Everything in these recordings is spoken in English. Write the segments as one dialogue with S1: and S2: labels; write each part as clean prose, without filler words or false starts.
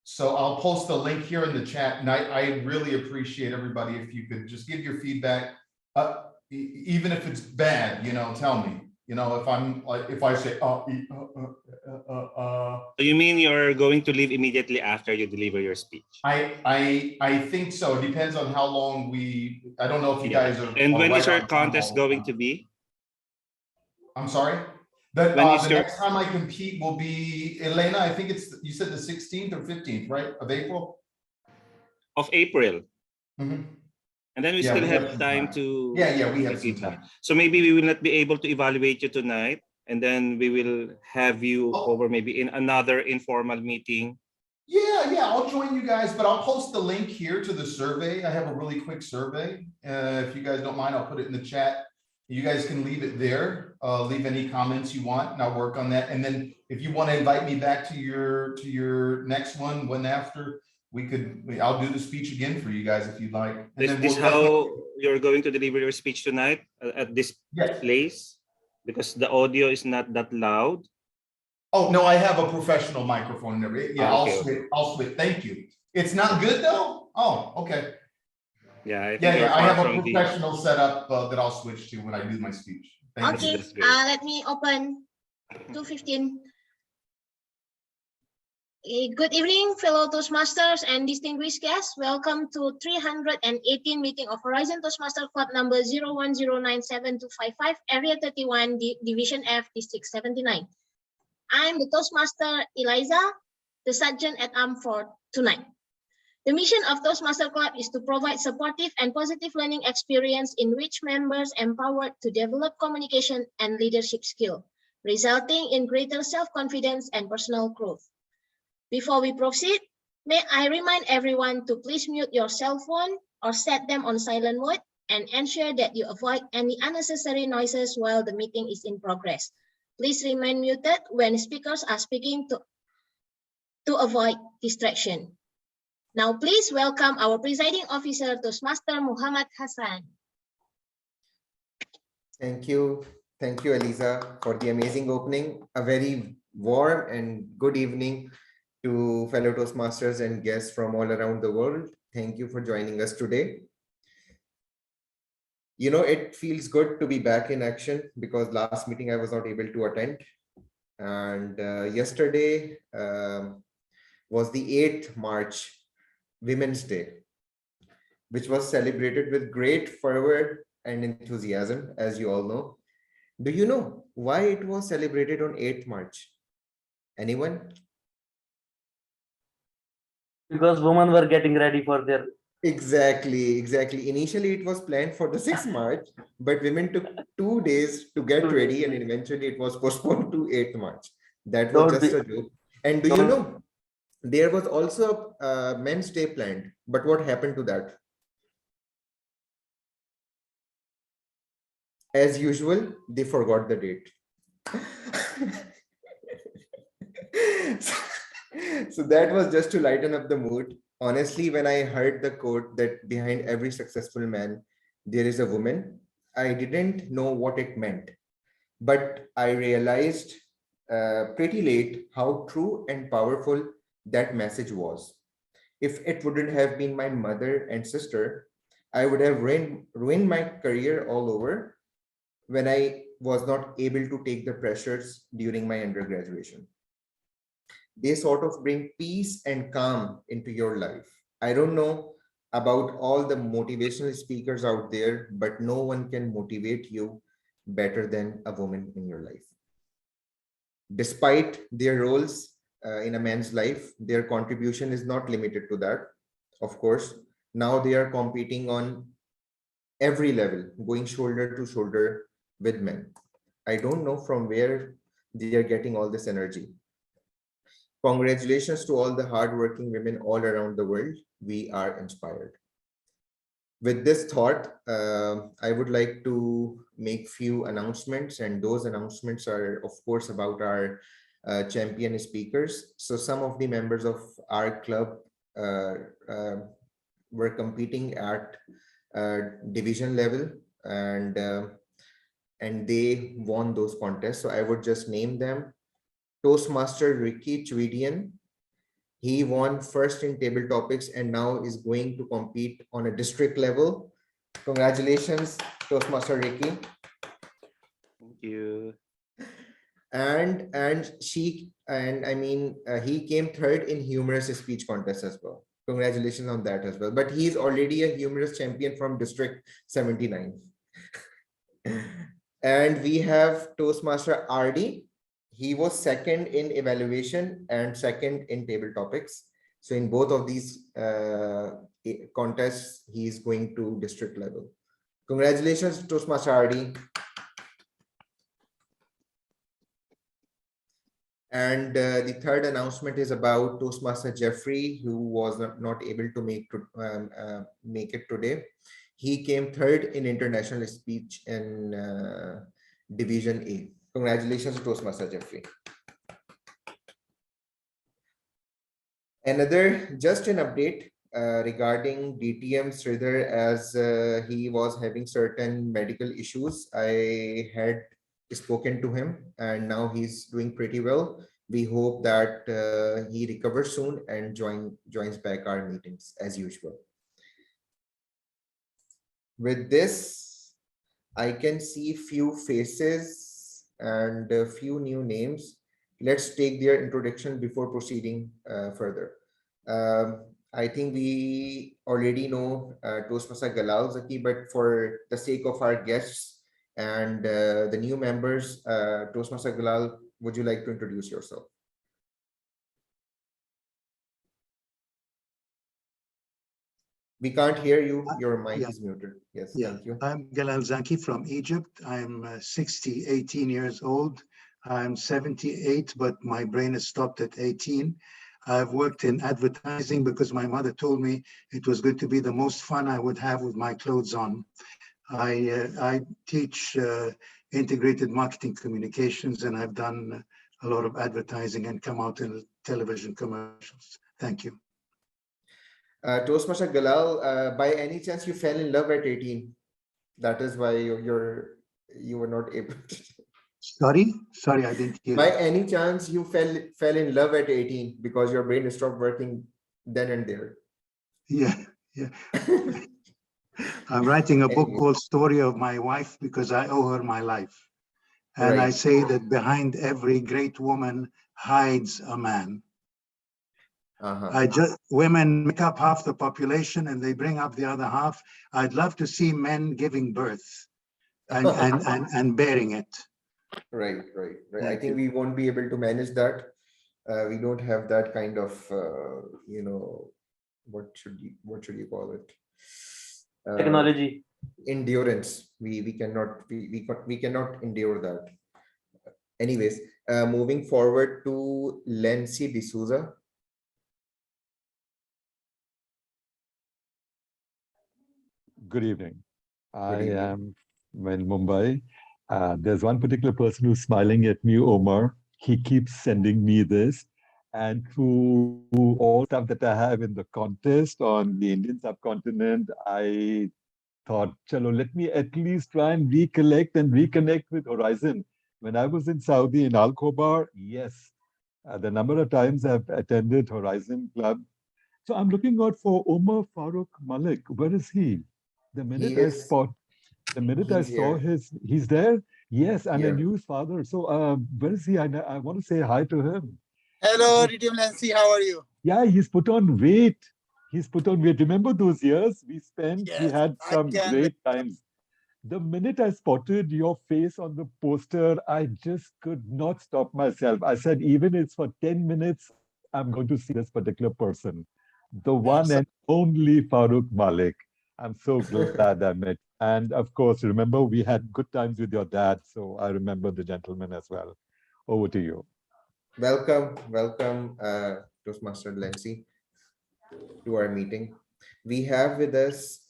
S1: So I'll post the link here in the chat, and I really appreciate everybody if you could just give your feedback, even if it's bad, tell me. If I'm like, if I say,
S2: You mean you're going to leave immediately after you deliver your speech?
S1: I think so. It depends on how long I don't know if you guys are.
S2: And when is your contest going to be?
S1: I'm sorry? The next time I compete will be, Elena, I think you said the 16th or 15th, right? Of April?
S2: Of April.
S1: Mm-hmm.
S2: And then we still have time to
S1: we have some time.
S2: So maybe we will not be able to evaluate you tonight, and then we will have you over maybe in another informal meeting.
S1: Yeah, I'll join you guys, but I'll post the link here to the survey. I have a really quick survey. If you guys don't mind, I'll put it in the chat. You guys can leave it there. Leave any comments you want, and I'll work on that. And then if you want to invite me back to your next one after, I'll do the speech again for you guys if you'd like. And
S2: is this how you're going to deliver your speech tonight at this place? Because the audio is not that loud.
S1: Oh no, I have a professional microphone. Yeah, I'll switch. Thank you. It's not good though. Oh, okay.
S2: Yeah,
S1: I have a professional setup that I'll switch to when I do my speech.
S3: Thank you. Let me open 2:15. Good evening, fellow Toastmasters and distinguished guests. Welcome to 318 meeting of Horizon Toastmaster Club number 01097255, Area 31, Division F, District 79. I'm the Toastmaster Eliza, the Sergeant at Arm for tonight. The mission of Toastmaster Club is to provide supportive and positive learning experience in which members empowered to develop communication and leadership skill, resulting in greater self-confidence and personal growth. Before we proceed, may I remind everyone to please mute your cell phone or set them on silent mode and ensure that you avoid any unnecessary noises while the meeting is in progress. Please remain muted when speakers are speaking to avoid distraction. Now, please welcome our presiding officer, Toastmaster Muhammad Hassan.
S4: Thank you, Eliza, for the amazing opening. A very warm and good evening to fellow Toastmasters and guests from all around the world. Thank you for joining us today. It feels good to be back in action because last meeting I was not able to attend. And yesterday was the 8th March, Women's Day, which was celebrated with great fervor and enthusiasm, as you all know. Do you know why it was celebrated on 8th March? Anyone?
S5: Because women were getting ready for their...
S4: Exactly. Initially, it was planned for the 6th March, but women took 2 days to get ready, and eventually it was postponed to 8th March. That was just a joke. And do you know, there was also a Men's Day planned, but what happened to that? As usual, they forgot the date. So that was just to lighten up the mood. Honestly, when I heard the quote that behind every successful man, there is a woman, I didn't know what it meant. But I realized pretty late how true and powerful that message was. If it wouldn't have been my mother and sister, I would have ruined my career all over when I was not able to take the pressures during my undergraduation. They sort of bring peace and calm into your life. I don't know about all the motivational speakers out there, but no one can motivate you better than a woman in your life. Despite their roles in a man's life, their contribution is not limited to that. Of course, now they are competing on every level, going shoulder to shoulder with men. I don't know from where they are getting all this energy. Congratulations to all the hardworking women all around the world. We are inspired. With this thought, I would like to make few announcements, and those announcements are, of course, about our champion speakers. So some of the members of our club were competing at division level, and they won those contests. So I would just name them. Toastmaster Ricky Chvidian. He won first in table topics and now is going to compete on a district level. Congratulations, Toastmaster Ricky.
S2: Thank you.
S4: And he came third in humorous speech contest as well. Congratulations on that as well. But he is already a humorous champion from District 79. And we have Toastmaster RD. He was second in evaluation and second in table topics. So in both of these contests, he is going to district level. Congratulations, Toastmaster RD. And the third announcement is about Toastmaster Jeffrey, who was not able to make it today. He came third in international speech in Division A. Congratulations to Toastmaster Jeffrey. Just an update regarding DTM Sridhar, as he was having certain medical issues. I had spoken to him and now he's doing pretty well. We hope that he recovers soon and joins back our meetings as usual. With this, I can see few faces and a few new names. Let's take their introduction before proceeding further. I think we already know Toastmaster Galal Zaki, but for the sake of our guests and the new members, Toastmaster Galal, would you like to introduce yourself? We can't hear you. Your mic is muted. Yes, thank you.
S6: I'm Galal Zaki from Egypt. I'm 18 years old. I'm 78, but my brain is stopped at 18. I've worked in advertising because my mother told me it was going to be the most fun I would have with my clothes on. I teach integrated marketing communications, and I've done a lot of advertising and come out in television commercials. Thank you.
S4: Toastmaster Galal, by any chance you fell in love at 18? That is why you were not able to.
S6: Sorry, I didn't hear.
S4: By any chance you fell in love at 18 because your brain stopped working then and there?
S6: Yeah. I'm writing a book called Story of My Wife because I owe her my life. And I say that behind every great woman hides a man. Women make up half the population and they bring up the other half. I'd love to see men giving birth and bearing it.
S4: Right. I think we won't be able to manage that. We don't have that kind of, what should you call it?
S5: Technology.
S4: Endurance. We cannot endure that. Anyways, moving forward to Lensi De Souza.
S7: Good evening. I am in Mumbai. There's one particular person who's smiling at me, Omar. He keeps sending me this. And through all stuff that I have in the contest on the Indian subcontinent, I thought, chalo, let me at least try and recollect and reconnect with Horizon. When I was in Saudi, in Al Khobar, yes, the number of times I've attended Horizon Club. So I'm looking out for Omar Farooq Malik. Where is he? The minute I saw he's there. Yes, and I knew his father. So where is he? I want to say hi to him.
S8: Hello, Ritim Lensi. How are you?
S7: Yeah, he's put on weight. Remember those years we spent?
S8: Yes,
S7: we had some great times. The minute I spotted your face on the poster, I just could not stop myself. I said, even if it's for 10 minutes, I'm going to see this particular person. The one and only Farooq Malik. I'm so glad I met. And of course, remember, we had good times with your dad. So I remember the gentleman as well. Over to you.
S4: Welcome, Toastmaster Lensi, to our meeting. We have with us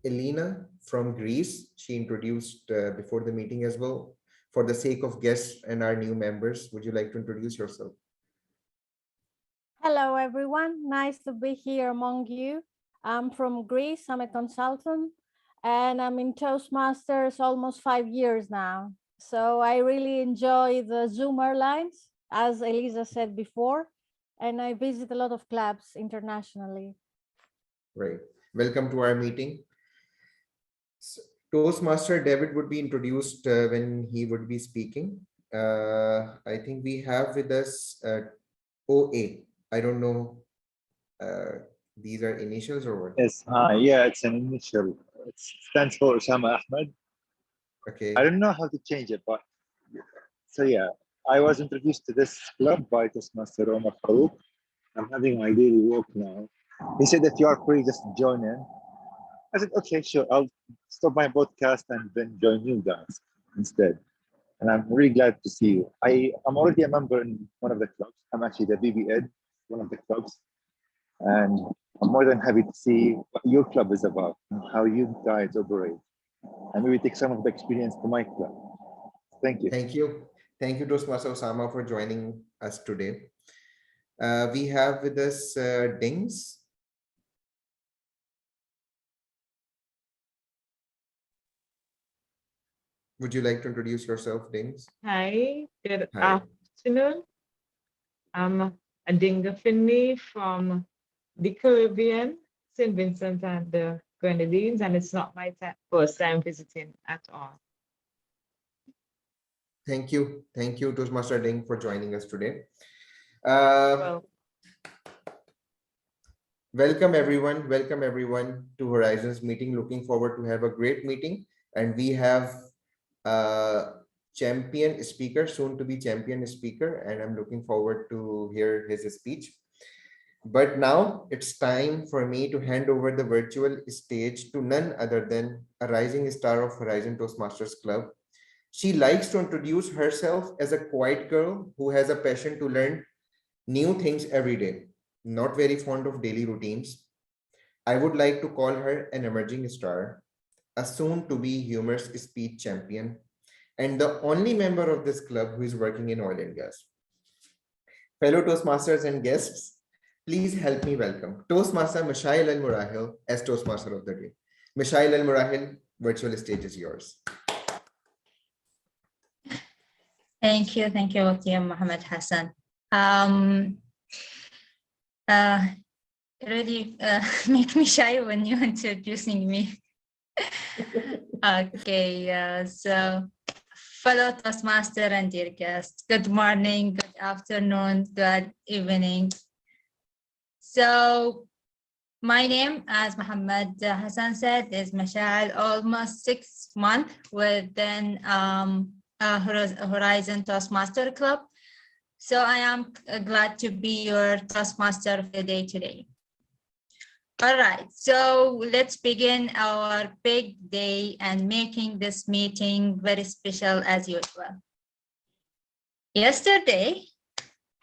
S4: Elena from Greece. She introduced before the meeting as well. For the sake of guests and our new members, would you like to introduce yourself?
S9: Hello, everyone. Nice to be here among you. I'm from Greece. I'm a consultant, and I'm in Toastmasters almost 5 years now. So I really enjoy the Zoomer lines, as Elisa said before, and I visit a lot of clubs internationally.
S4: Right. Welcome to our meeting. Toastmaster David would be introduced when he would be speaking. I think we have with us OA. I don't know. These are initials or what?
S10: Yes, yeah, it's an initial. It stands for Osama Ahmed.
S4: Okay.
S10: I don't know how to change it, but so yeah, I was introduced to this club by Toastmaster Omar Farouk. I'm having my daily walk now. He said, if you are free, just join in. I said, okay, sure. I'll stop my podcast and then join you guys instead. And I'm really glad to see you. I'm already a member in one of the clubs. I'm actually the BB Ed, one of the clubs. And I'm more than happy to see what your club is about and how you guys operate. And maybe take some of the experience to my club. Thank you.
S4: Thank you. Thank you, Toastmaster Osama, for joining us today. We have with us Dings. Would you like to introduce yourself, Dings?
S11: Hi, good
S4: Hi.
S11: afternoon. I'm Adinga Finney from the Caribbean, St. Vincent and the Grenadines, and it's not my first time visiting at all.
S4: Thank you. Thank you, Toastmaster Ding, for joining us today. Welcome everyone. Welcome everyone to Horizons meeting. Looking forward to have a great meeting. And we have champion speaker, soon to be champion speaker, and I'm looking forward to hear his speech. But now it's time for me to hand over the virtual stage to none other than a rising star of Horizon Toastmasters Club. She likes to introduce herself as a quiet girl who has a passion to learn new things every day, not very fond of daily routines. I would like to call her an emerging star, a soon-to-be humorous speech champion, and the only member of this club who is working in oil and gas. Fellow Toastmasters and guests, please help me welcome Toastmaster Mishail Al-Murahil as Toastmaster of the Day. Mishail Al-Murahil, virtual stage is yours.
S12: Thank you, Dr. Mohammed Hassan. Really make me shy when you're introducing me. Okay, so fellow Toastmaster and dear guests, good morning, good afternoon, good evening. So my name, as Mohammed Hassan said, is Mashal, almost 6 months within Horizon Toastmaster Club. So I am glad to be your Toastmaster of the day today. All right, so let's begin our big day and making this meeting very special as usual. Yesterday,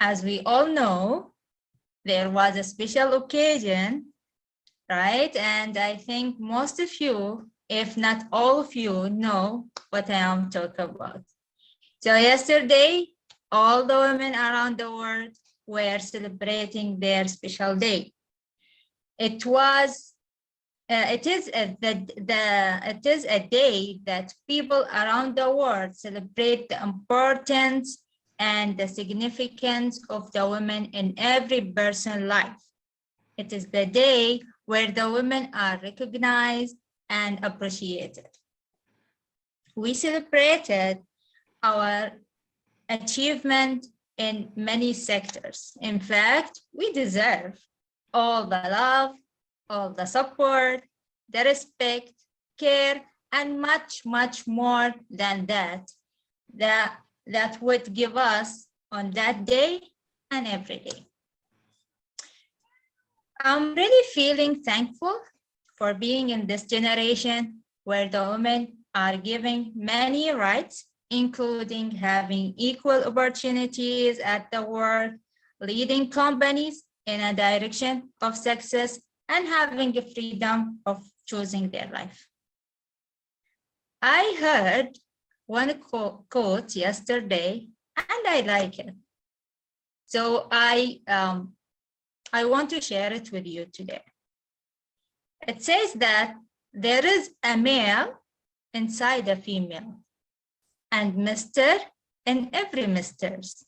S12: as we all know, there was a special occasion, right? And I think most of you, if not all of you, know what I am talking about. So yesterday, all the women around the world were celebrating their special day. It is a day that people around the world celebrate the importance and the significance of the women in every person's life. It is the day where the women are recognized and appreciated. We celebrated our achievement in many sectors. In fact, we deserve all the love, all the support, the respect, care, and much, much more than that would give us on that day and every day. I'm really feeling thankful for being in this generation where the women are given many rights, including having equal opportunities at the work, leading companies in a direction of success, and having the freedom of choosing their life. I heard one quote yesterday, and I like it. So I want to share it with you today. It says that there is a male inside a female, and Mr. in every Misters,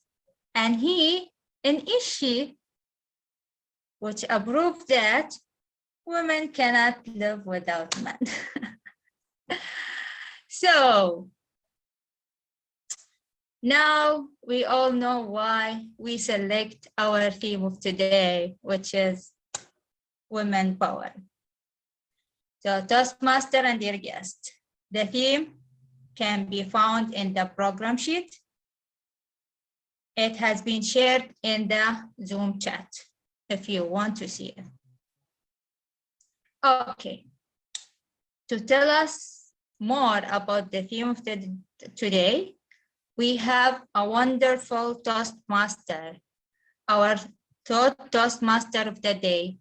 S12: and he in she, which approved that women cannot live without men. So now we all know why we select our theme of today, which is women power. So Toastmaster and dear guest, the theme can be found in the program sheet. It has been shared in the Zoom chat if you want to see it. Okay, to tell us more about the theme of today, we have a wonderful Toastmaster, our Toastmaster of the day,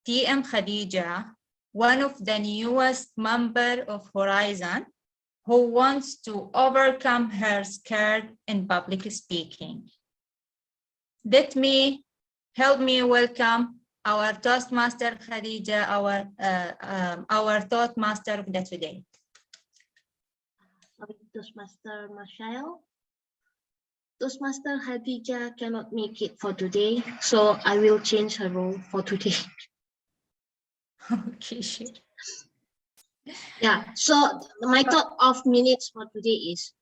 S12: TM Khadija, one of the newest member of Horizon, who wants to overcome her scare in public speaking. Help me welcome our Toastmaster Khadija, our Toastmaster of the today.
S3: Toastmaster Marshall. Toastmaster Khadija cannot make it for today, so I will change her role for today.
S12: Okay, sure.
S3: Yeah, so my thought of minutes for today is,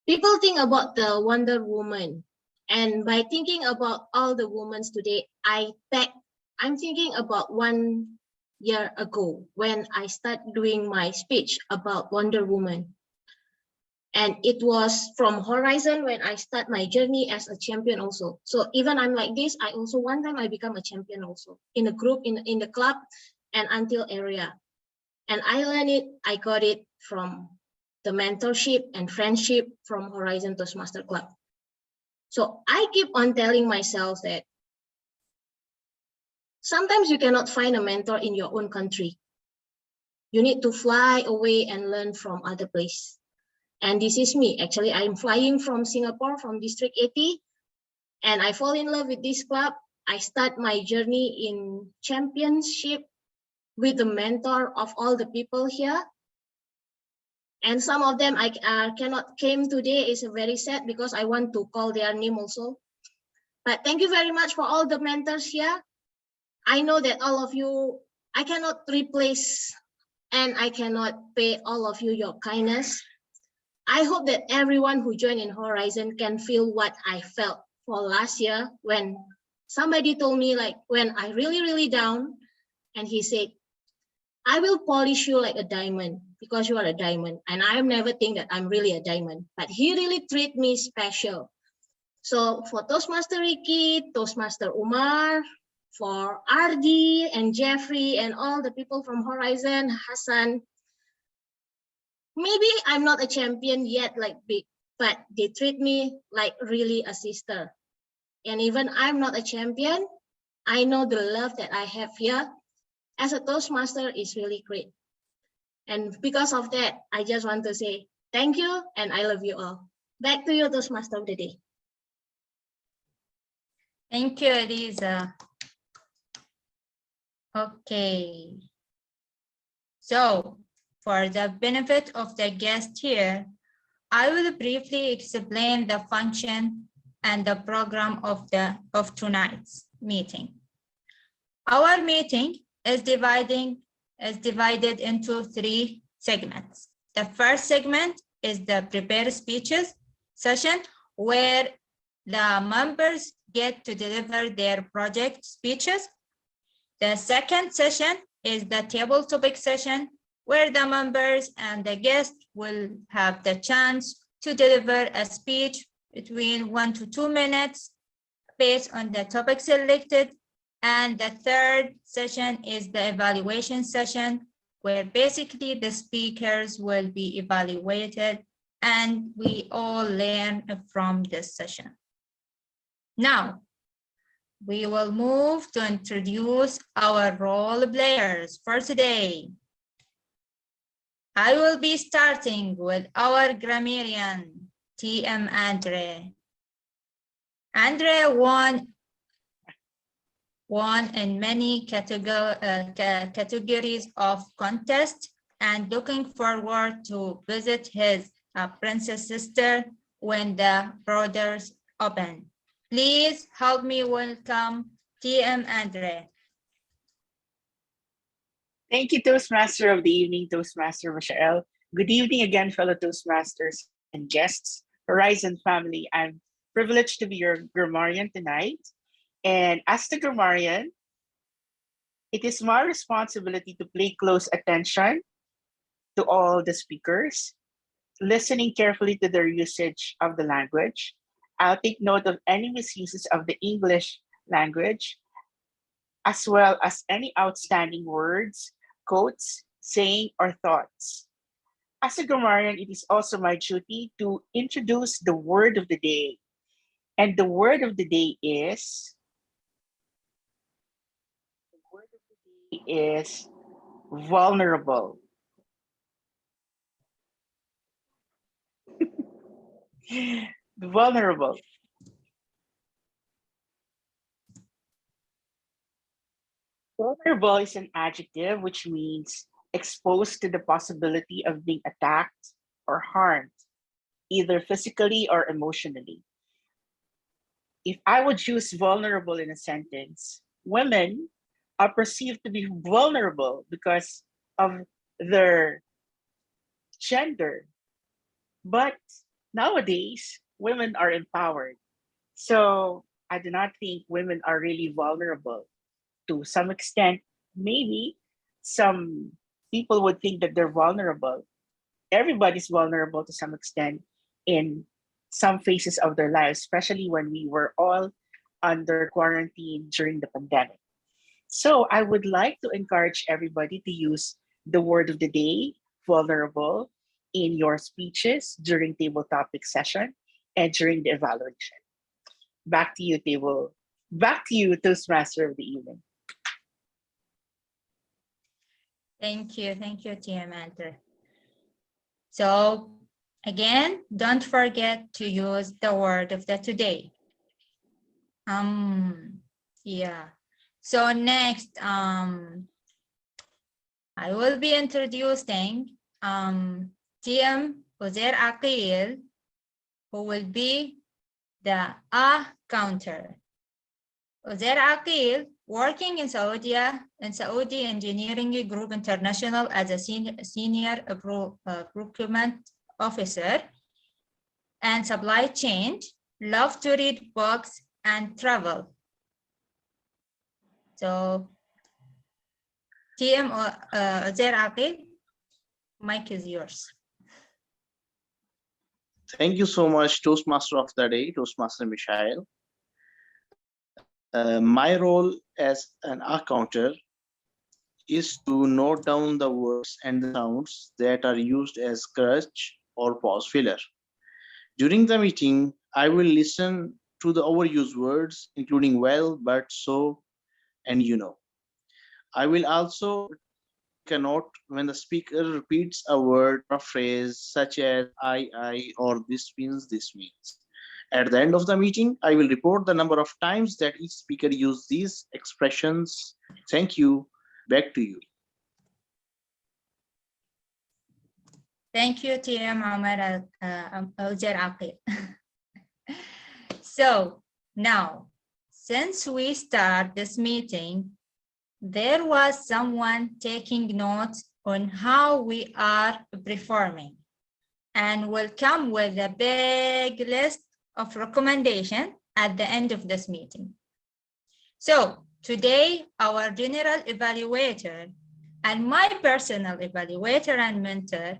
S3: people think about the Wonder Woman, and by thinking about all the women today, I'm thinking about 1 year ago when I started doing my speech about Wonder Woman. And it was from Horizon when I start my journey as a champion also. So even I'm like this, I also one time I become a champion also in a group, in the club and until area. And I learned it, I got it from the mentorship and friendship from Horizon Toastmaster Club. So I keep on telling myself that sometimes you cannot find a mentor in your own country. You need to fly away and learn from other place. And this is me. Actually, I'm flying from Singapore, from District 80, and I fall in love with this club. I start my journey in championship with the mentor of all the people here. And some of them I cannot came today. Is very sad because I want to call their name also. But thank you very much for all the mentors here. I know that all of you, I cannot replace and I cannot pay all of you your kindness. I hope that everyone who joined in Horizon can feel what I felt for last year when somebody told me, like, when I really down, and he said, I will polish you like a diamond because you are a diamond. And I never think that I'm really a diamond, but he really treat me special. So for Toastmaster Ricky, Toastmaster Umar, for RD and Jeffrey and all the people from Horizon, Hassan, maybe I'm not a champion yet, like big, but they treat me like really a sister. And even I'm not a champion, I know the love that I have here as a Toastmaster is really great. And because of that, I just want to say thank you and I love you all. Back to you, Toastmaster of the day.
S12: Thank you, Eliza. Okay. So, for the benefit of the guest here, I will briefly explain the function and the program of tonight's meeting. Our meeting is divided into 3 segments. The first segment is the prepared speeches session, where the members get to deliver their project speeches. The second session is the table topic session, where the members and the guests will have the chance to deliver a speech between 1 to 2 minutes based on the topic selected. And the third session is the evaluation session, where basically the speakers will be evaluated and we all learn from this session. Now, we will move to introduce our role players for today. I will be starting with our grammarian, TM Andre. Andre won in many categories of contest and looking forward to visit his princess sister when the borders open. Please help me welcome TM Andre.
S13: Thank you, Toastmaster of the evening, Toastmaster Michelle. Good evening again, fellow Toastmasters and guests, Horizon family. I'm privileged to be your grammarian tonight. And as the grammarian, it is my responsibility to pay close attention to all the speakers, listening carefully to their usage of the language. I'll take note of any misuses of the English language, as well as any outstanding words, quotes, saying, or thoughts. As a grammarian, it is also my duty to introduce the word of the day. And the word of the day is, vulnerable. Vulnerable. Vulnerable is an adjective which means exposed to the possibility of being attacked or harmed, either physically or emotionally. If I would use vulnerable in a sentence, women are perceived to be vulnerable because of their gender. But nowadays, women are empowered. So I do not think women are really vulnerable. To some extent, maybe some people would think that they're vulnerable. Everybody's vulnerable to some extent in some phases of their lives, especially when we were all under quarantine during the pandemic. So I would like to encourage everybody to use the word of the day, vulnerable, in your speeches during table topic session and during the evaluation. Back to you, Toastmaster of the evening.
S12: Thank you, TM Andre. So again, don't forget to use the word of the today. Yeah. So next, I will be introducing TM Uzair Aqil, who will be the counter. Uzair Aqil, working in Saudi Engineering Group International as a senior procurement officer and supply chain, love to read books and travel. So, TM Uzair Aqil, mic is yours.
S14: Thank you so much, Toastmaster of the day, Toastmaster Michael. My role as an counter is to note down the words and the sounds that are used as crutch or pause filler. During the meeting, I will listen to the overused words, including well, but, so, and you know. I will also take a note when the speaker repeats a word or phrase such as I, or this means, this means. At the end of the meeting, I will report the number of times that each speaker used these expressions. Thank you. Back to you.
S12: Thank you, TM Uzair Aqil. So now, since we start this meeting, there was someone taking notes on how we are performing and will come with a big list of recommendations at the end of this meeting. So today, our general evaluator and my personal evaluator and mentor,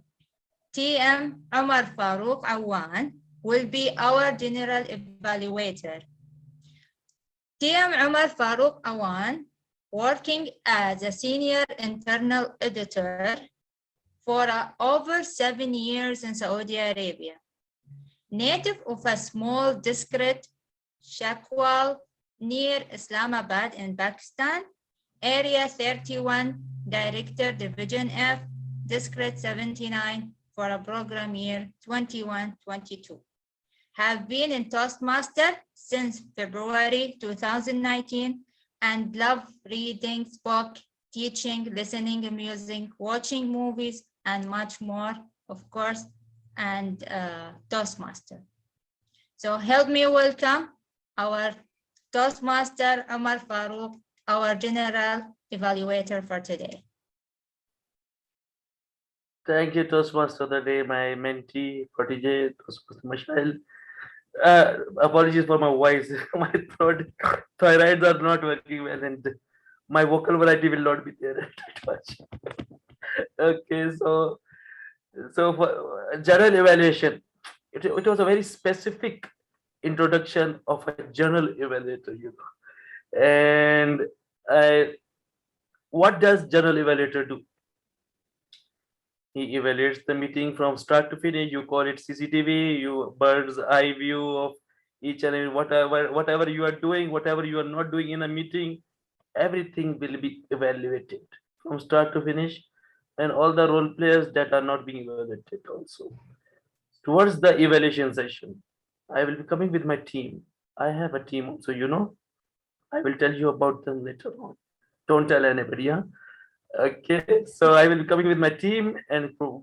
S12: TM Omar Farouk Awan, will be our general evaluator. TM Omar Farouk Awan, working as a senior internal editor for over 7 years in Saudi Arabia. Native of a small district, Shakwal, near Islamabad in Pakistan, Area 31, Director Division F, District 79 for a program year 21-22. Have been in Toastmaster since February 2019 and love reading book teaching, listening, amusing, watching movies, and much more, of course, and Toastmaster. So help me welcome our Toastmaster Omar Farouk, our general evaluator for today.
S5: Thank you, Toastmaster of the day, my mentee, protege, Toastmaster Michelle. Apologies for my voice. My thyroids are not working well, and my vocal variety will not be there that much. Okay, so for general evaluation, it was a very specific introduction of a general evaluator, And what does general evaluator do? He evaluates the meeting from start to finish. You call it CCTV, you bird's eye view of each and every whatever you are doing, whatever you are not doing in a meeting, everything will be evaluated from start to finish, and all the role players that are not being evaluated also. Towards the evaluation session, I will be coming with my team. I have a team also, I will tell you about them later on. Don't tell anybody, huh? Okay, so I will be coming with my team and will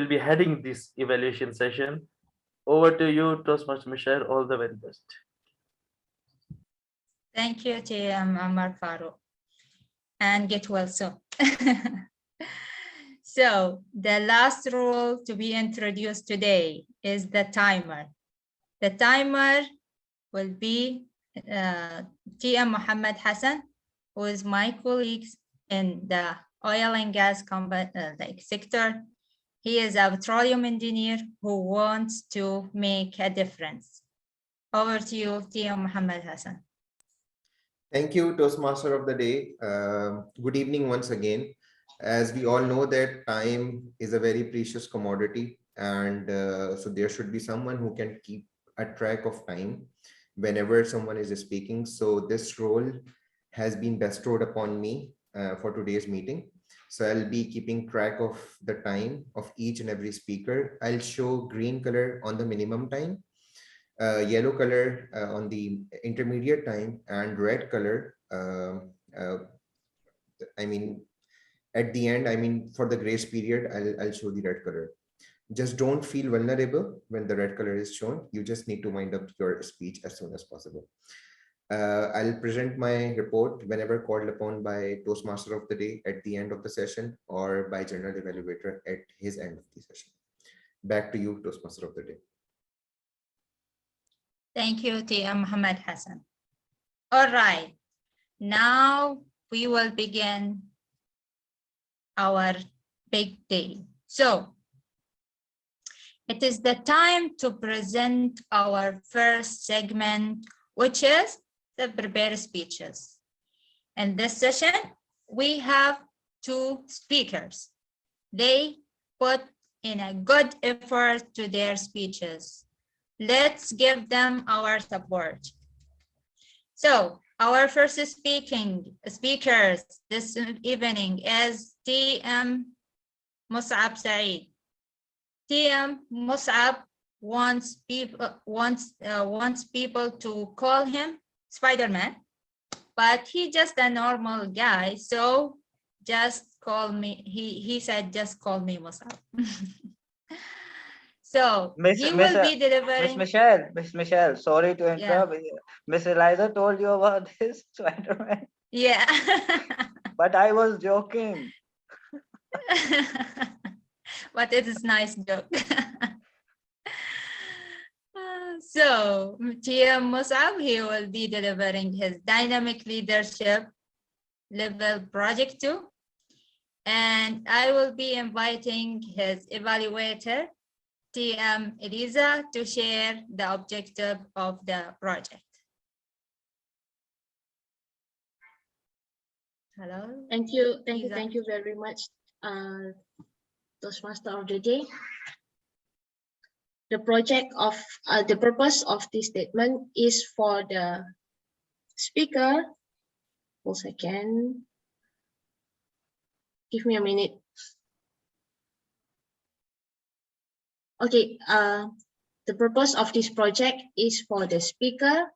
S5: be heading this evaluation session. Over to you, Toastmaster Michelle. All the very best.
S12: Thank you, TM Omar Farouk, and get well soon. So the last rule to be introduced today is the timer. The timer will be TM Muhammad Hassan, who is my colleague in the oil and gas sector. He is a petroleum engineer who wants to make a difference. Over to you, TM Muhammad Hassan.
S4: Thank you, Toastmaster of the day. Good evening once again. As we all know that time is a very precious commodity, and so there should be someone who can keep a track of time whenever someone is speaking. So this role has been bestowed upon me for today's meeting. So I'll be keeping track of the time of each and every speaker. I'll show green color on the minimum time, yellow color on the intermediate time, and red color, at the end, for the grace period, I'll show the red color. Just don't feel vulnerable when the red color is shown. You just need to wind up your speech as soon as possible. I'll present my report whenever called upon by Toastmaster of the day at the end of the session, or by General Evaluator at his end of the session. Back to you, Toastmaster of the day.
S12: Thank you, TM Muhammad Hassan. All right, now we will begin our big day. So it is the time to present our first segment, which is the prepared speeches. In this session, we have two speakers. They put in a good effort to their speeches. Let's give them our support. So our first speakers this evening is TM Mus'ab Saeed. TM Mus'ab wants people to call him Spider-Man, but he's just a normal guy, so just call me. He said, just call me Mus'ab. So he will be delivering.
S15: Miss Michelle, sorry to interrupt. Yeah. Miss Eliza told you about this Spider-Man.
S12: Yeah.
S15: But I was joking.
S12: But it is nice joke. So TM Mus'ab, he will be delivering his dynamic leadership level project 2. And I will be inviting his evaluator, TM Eliza, to share the objective of the project. Hello.
S3: Thank you very much, Toastmaster of the day. The purpose of this statement is for the speaker. 1 second. Give me a minute. Okay, the purpose of this project is for the speaker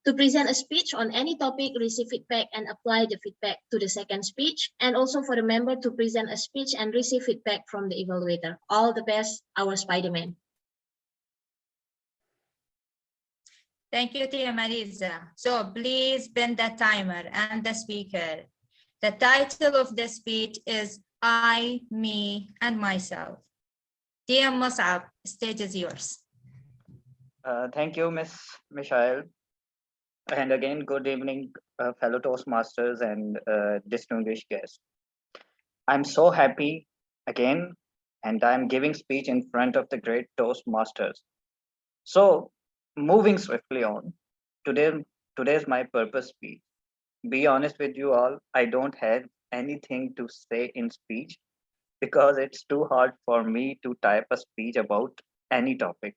S3: To present a speech on any topic, receive feedback and apply the feedback to the second speech. And also for the member to present a speech and receive feedback from the evaluator. All the best, our Spider-Man.
S12: Thank you, Tia Marisa. So please bend the timer and the speaker. The title of the speech is I, Me, and Myself. Tia Musab, stage is yours.
S15: Thank you, Miss Michelle. And again, good evening, fellow Toastmasters and distinguished guests. I'm so happy again, and I'm giving speech in front of the great Toastmasters. So, moving swiftly on, today's my purpose speech. Be honest with you all, I don't have anything to say in speech because it's too hard for me to type a speech about any topic.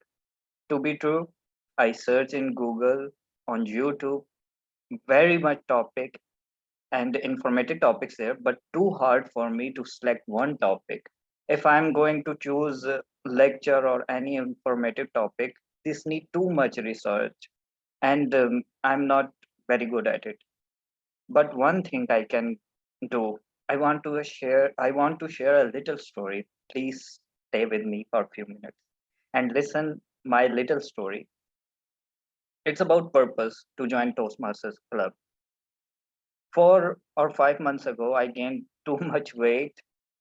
S15: To be true, I search in Google, on YouTube, very much topic and informative topics there, but too hard for me to select one topic. If I'm going to choose a lecture or any informative topic, this need too much research, and I'm not very good at it. But one thing I can do, I want to share a little story. Please stay with me for a few minutes and listen my little story. It's about purpose to join Toastmasters Club. 4 or 5 months ago, I gained too much weight,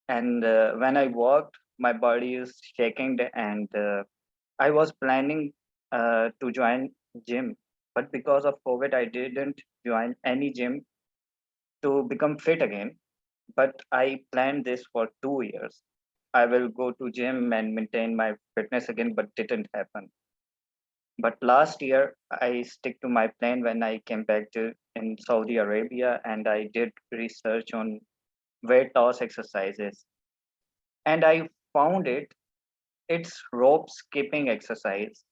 S15: and when I walked, my body is shaking, and I was planning to join gym, but because of COVID, I didn't join any gym to become fit again. But I planned this for 2 years. I will go to gym and maintain my fitness again, but didn't happen. But last year, I stick to my plan when I came back to in Saudi Arabia, and I did research on weight loss exercises, and I found it's rope skipping exercise,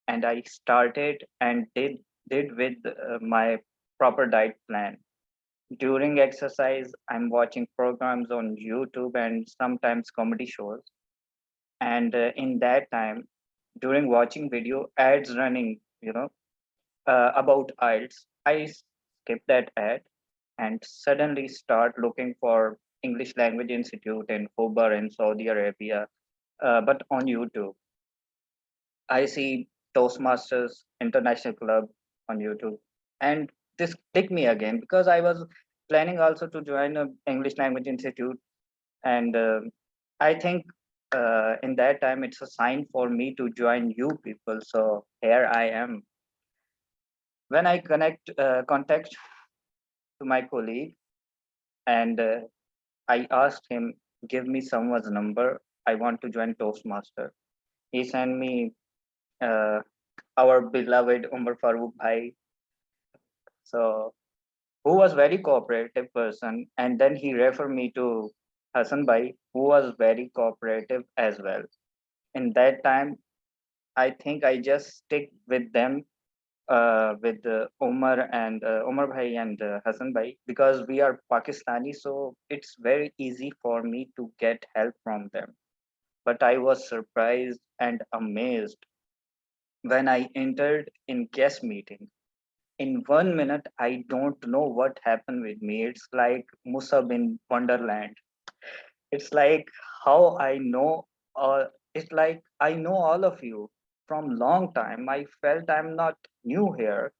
S15: and I started and did with my proper diet plan. During exercise, I'm watching programs on YouTube and sometimes comedy shows. And in that time, during watching video ads running, about IELTS, I skip that ad and suddenly start looking for English Language Institute in Khobar in Saudi Arabia, but on YouTube. I see Toastmasters International Club on YouTube, and this clicked me again because I was planning also to join a English Language Institute, and I think in that time it's a sign for me to join you people. So here I am. When I contact to my colleague, and I asked him, give me someone's number. I want to join Toastmaster. He sent me uh, our beloved Umar Farooq Bhai. So who was very cooperative person, and then he referred me to Hassan Bhai, who was very cooperative as well. In that time, I think I just stick with them, with Umar Bhai and Hassan Bhai, because we are Pakistani, so it's very easy for me to get help from them. But I was surprised and amazed when I entered in guest meeting. In 1 minute, I don't know what happened with me. It's like Musab in Wonderland. It's like how I know, it's like I know all of you from long time. I felt I'm not new here,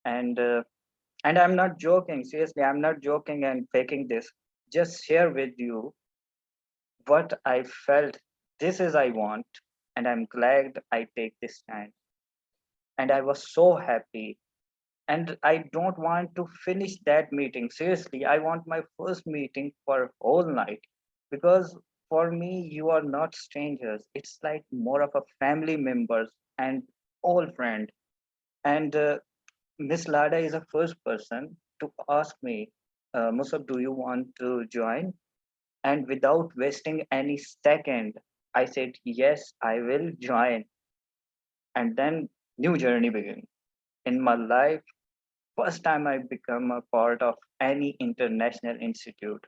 S15: and I'm not joking. Seriously, I'm not joking and faking this. Just share with you what I felt. This is I want, and I'm glad I take this time. And I was so happy, and I don't want to finish that meeting. Seriously, I want my first meeting for whole night, because for me you are not strangers. It's like more of a family members and old friend. And Miss Lada is the first person to ask me, Musab, do you want to join? And without wasting any second, I said yes, I will join. And then new journey began in my life. First time I become a part of any international institute,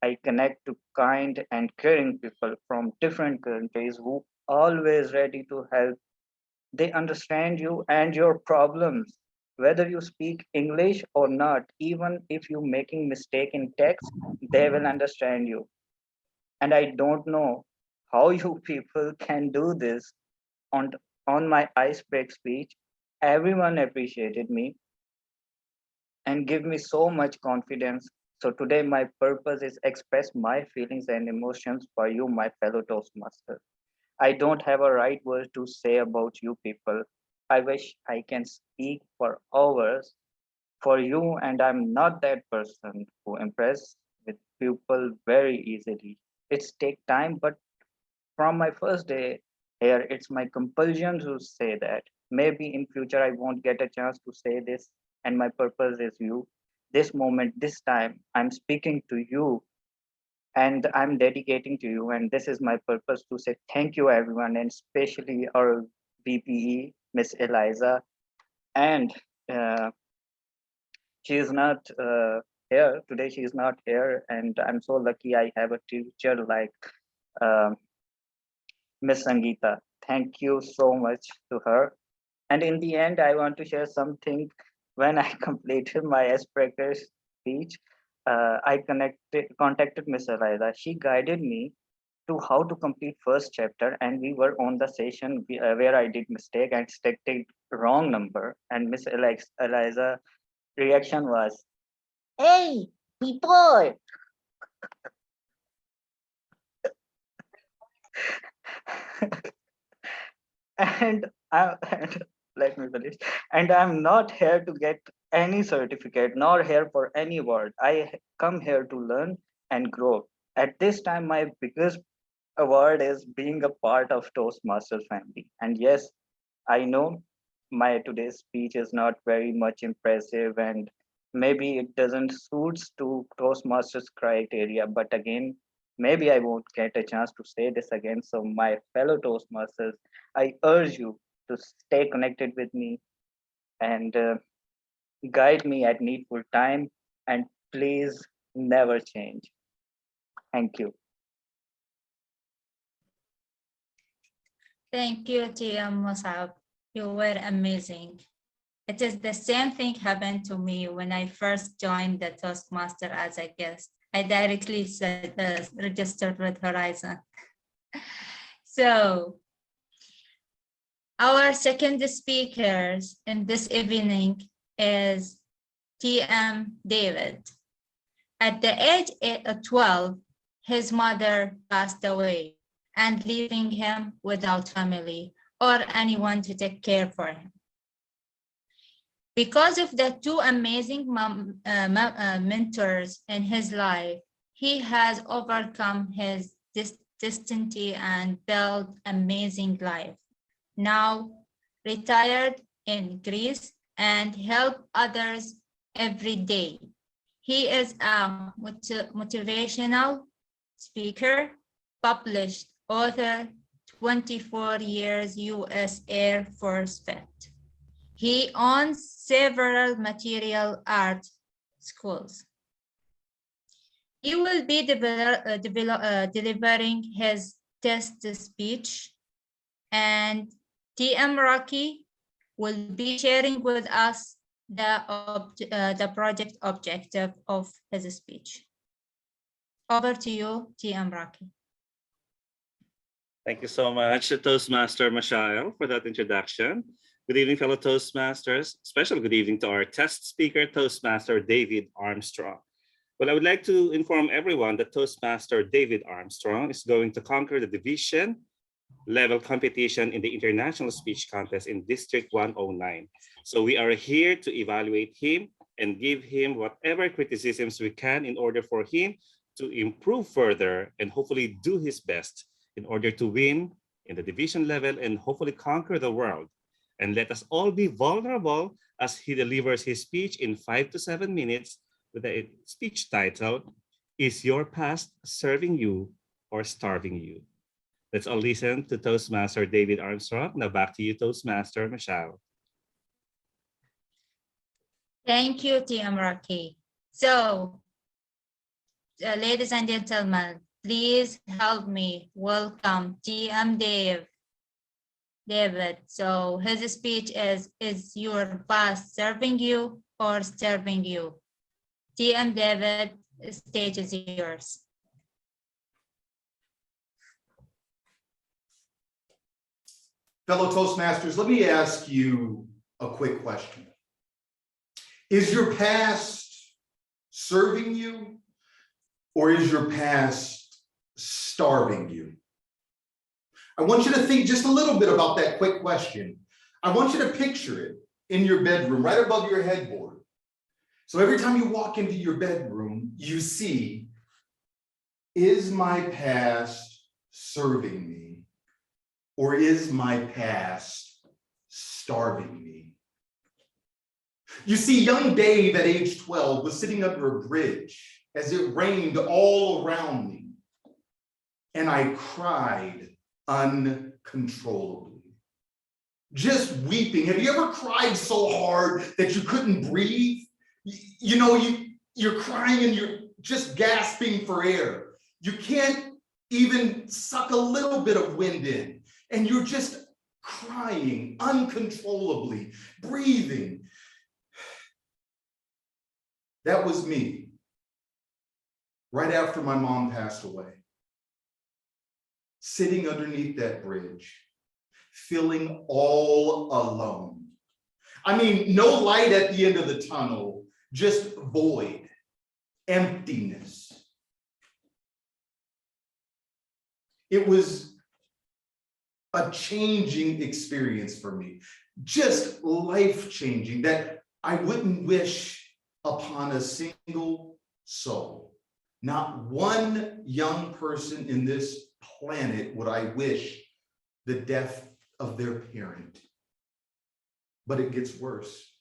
S15: I connect to kind and caring people from different countries who always ready to help. They understand you and your problems whether you speak English or not, even if you're making mistake in text, they will understand you. And I don't know how you people can do this on, on my ice break speech. Everyone appreciated me and give me so much confidence. So today my purpose is express my feelings and emotions for you, my fellow Toastmaster. I don't have a right word to say about you people. I wish I can speak for hours for you, and I'm not that person who impress with people very easily. It's take time, but from my first day here, it's my compulsion to say that. Maybe in future I won't get a chance to say this, and my purpose is you. This moment, this time, I'm speaking to you and I'm dedicating to you. And this is my purpose to say thank you, everyone, and especially our VPE, Miss Eliza. And she is not here today. She is not here, and I'm so lucky I have a teacher like Miss Sangeeta. Thank you so much to her. And in the end, I want to share something. When I completed my icebreaker speech, I contacted Miss Eliza. She guided me to how to complete first chapter, and we were on the session where I did mistake and stated wrong number. And Miss Eliza reaction was, "Hey, people!" and and let me finish. And I'm not here to get any certificate, nor here for any award. I come here to learn and grow. At this time, my biggest award is being a part of Toastmasters family. And yes, I know my today's speech is not very much impressive, and maybe it doesn't suits to Toastmasters criteria, but again, maybe I won't get a chance to say this again. So my fellow Toastmasters, I urge you to stay connected with me and guide me at needful time, and please never change. Thank you.
S12: Thank you, TM Musab. You were amazing. It is the same thing happened to me when I first joined the Toastmaster as a guest. I directly registered with Horizon. So our second speakers in this evening is TM David. At the age of 12, his mother passed away and leaving him without family or anyone to take care for him. Because of the two amazing mentors in his life, he has overcome his destiny and built amazing life. Now retired in Greece and help others every day. He is a motivational speaker, published author, 24 years U.S. Air Force vet. He owns several material art schools. He will be delivering his test speech, and TM Rocky will be sharing with us the project objective of his speech. Over to you, TM Rocky.
S2: Thank you so much, Toastmaster Mashail, for that introduction. Good evening, fellow Toastmasters. Special good evening to our test speaker, Toastmaster David Armstrong. Well, I would like to inform everyone that Toastmaster David Armstrong is going to conquer the division level competition in the International Speech Contest in District 109. So we are here to evaluate him and give him whatever criticisms we can in order for him to improve further and hopefully do his best in order to win in the division level and hopefully conquer the world. And let us all be vulnerable as he delivers his speech in 5 to 7 minutes with a speech title, "Is Your Past Serving You or Starving You?" Let's all listen to Toastmaster David Armstrong. Now back to you, Toastmaster Michelle.
S12: Thank you, TM Rocky. So, ladies and gentlemen, please help me welcome TM Dave. David. So his speech is your boss serving you or serving you? TM David, stage is yours.
S1: Fellow Toastmasters, let me ask you a quick question. Is your past serving you, or is your past starving you? I want you to think just a little bit about that quick question. I want you to picture it in your bedroom, right above your headboard. So every time you walk into your bedroom, you see, is my past serving me, or is my past starving me? You see, young Dave at age 12 was sitting under a bridge as it rained all around me, and I cried uncontrollably, just weeping. Have you ever cried so hard that you couldn't breathe? You know, you're crying and you're just gasping for air. You can't even suck a little bit of wind in, and you're just crying uncontrollably, breathing. That was me right after my mom passed away, sitting underneath that bridge, feeling all alone. I mean, no light at the end of the tunnel, just void, emptiness. It was a changing experience for me, just life-changing, that I wouldn't wish upon a single soul. Not one young person in this planet would I wish the death of their parent. But it gets worse.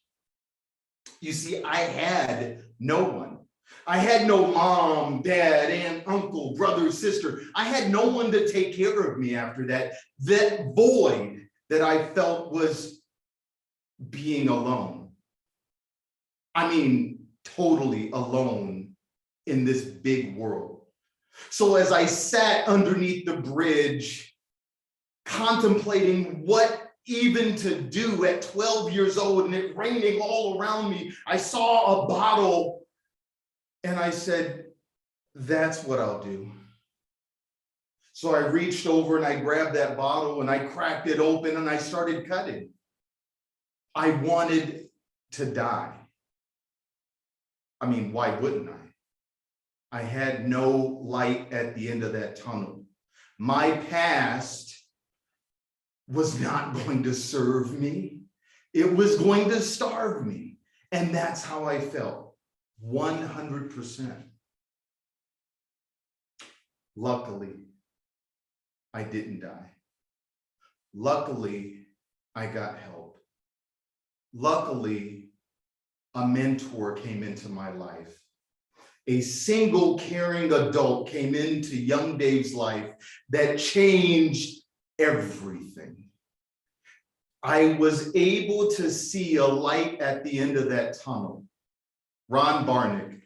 S1: You see, I had no one. I had no mom, dad, aunt, uncle, brother, sister. I had no one to take care of me after that. That void that I felt was being alone. I mean, totally alone in this big world. So as I sat underneath the bridge, contemplating what even to do at 12 years old and it raining all around me, I saw a bottle and I said, that's what I'll do. So I reached over and I grabbed that bottle and I cracked it open and I started cutting. I wanted to die. I mean, why wouldn't I? I had no light at the end of that tunnel. My past was not going to serve me. It was going to starve me. And that's how I felt, 100%. Luckily, I didn't die. Luckily, I got help. Luckily, a mentor came into my life. A single caring adult came into young Dave's life that changed everything. I was able to see a light at the end of that tunnel. Ron Barnick.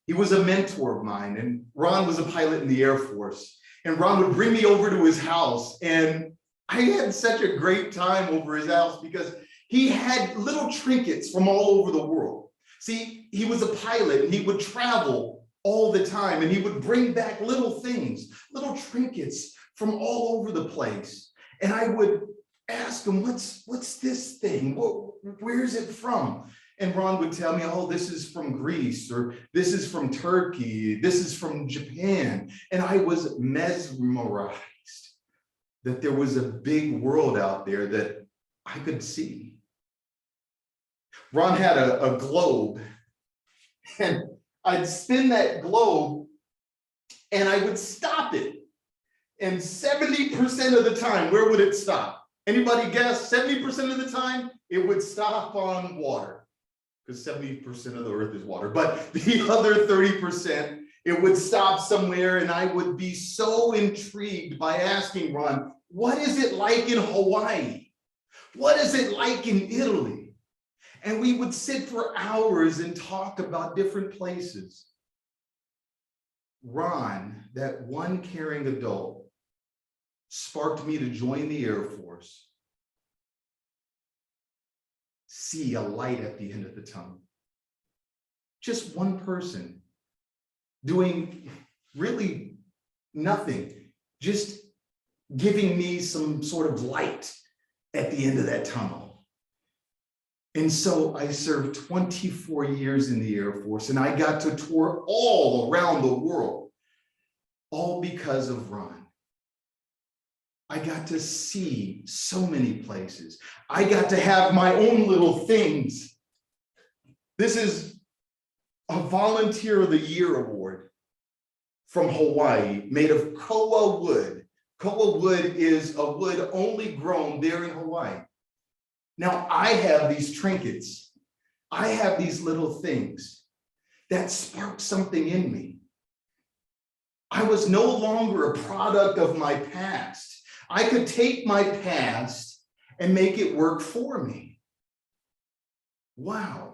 S1: He was a mentor of mine, and Ron was a pilot in the Air Force. And Ron would bring me over to his house, and I had such a great time over his house because he had little trinkets from all over the world. See, he was a pilot and he would travel all the time and he would bring back little things, little trinkets from all over the place. And I would ask him, what's this thing? Where is it from? And Ron would tell me, oh, this is from Greece, or this is from Turkey, this is from Japan. And I was mesmerized that there was a big world out there that I could see. Ron had a globe, and I'd spin that globe and I would stop it. And 70% of the time, where would it stop? Anybody guess? 70% of the time, it would stop on water, because 70% of the earth is water. But the other 30%, it would stop somewhere, and I would be so intrigued by asking Ron, what is it like in Hawaii? What is it like in Italy? And we would sit for hours and talk about different places. Ron, that one caring adult, sparked me to join the Air Force. see a light at the end of the tunnel. Just one person doing really nothing, just giving me some sort of light at the end of that tunnel. And so I served 24 years in the Air Force, and I got to tour all around the world, all because of Ron. I got to see so many places. I got to have my own little things. This is a Volunteer of the Year award from Hawaii, made of koa wood. Koa wood is a wood only grown there in Hawaii. Now I have these trinkets. I have these little things that spark something in me. I was no longer a product of my past. I could take my past and make it work for me. Wow.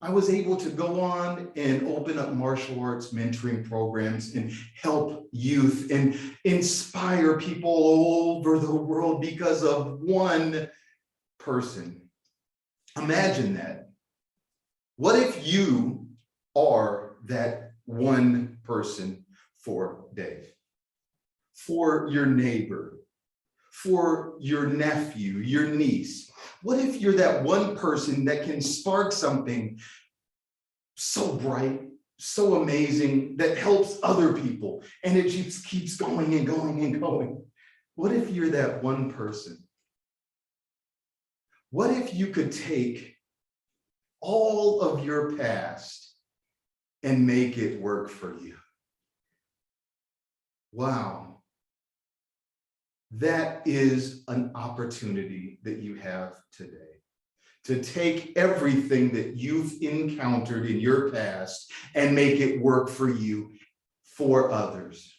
S1: I was able to go on and open up martial arts mentoring programs and help youth and inspire people all over the world because of one person. Imagine that. What if you are that one person for Dave, for your neighbor, for your nephew, your niece? What if you're that one person that can spark something so bright, so amazing, that helps other people, and it just keeps going and going and going? What if you're that one person? What if you could take all of your past and make it work for you? Wow. That is an opportunity that you have today, to take everything that you've encountered in your past and make it work for you, for others.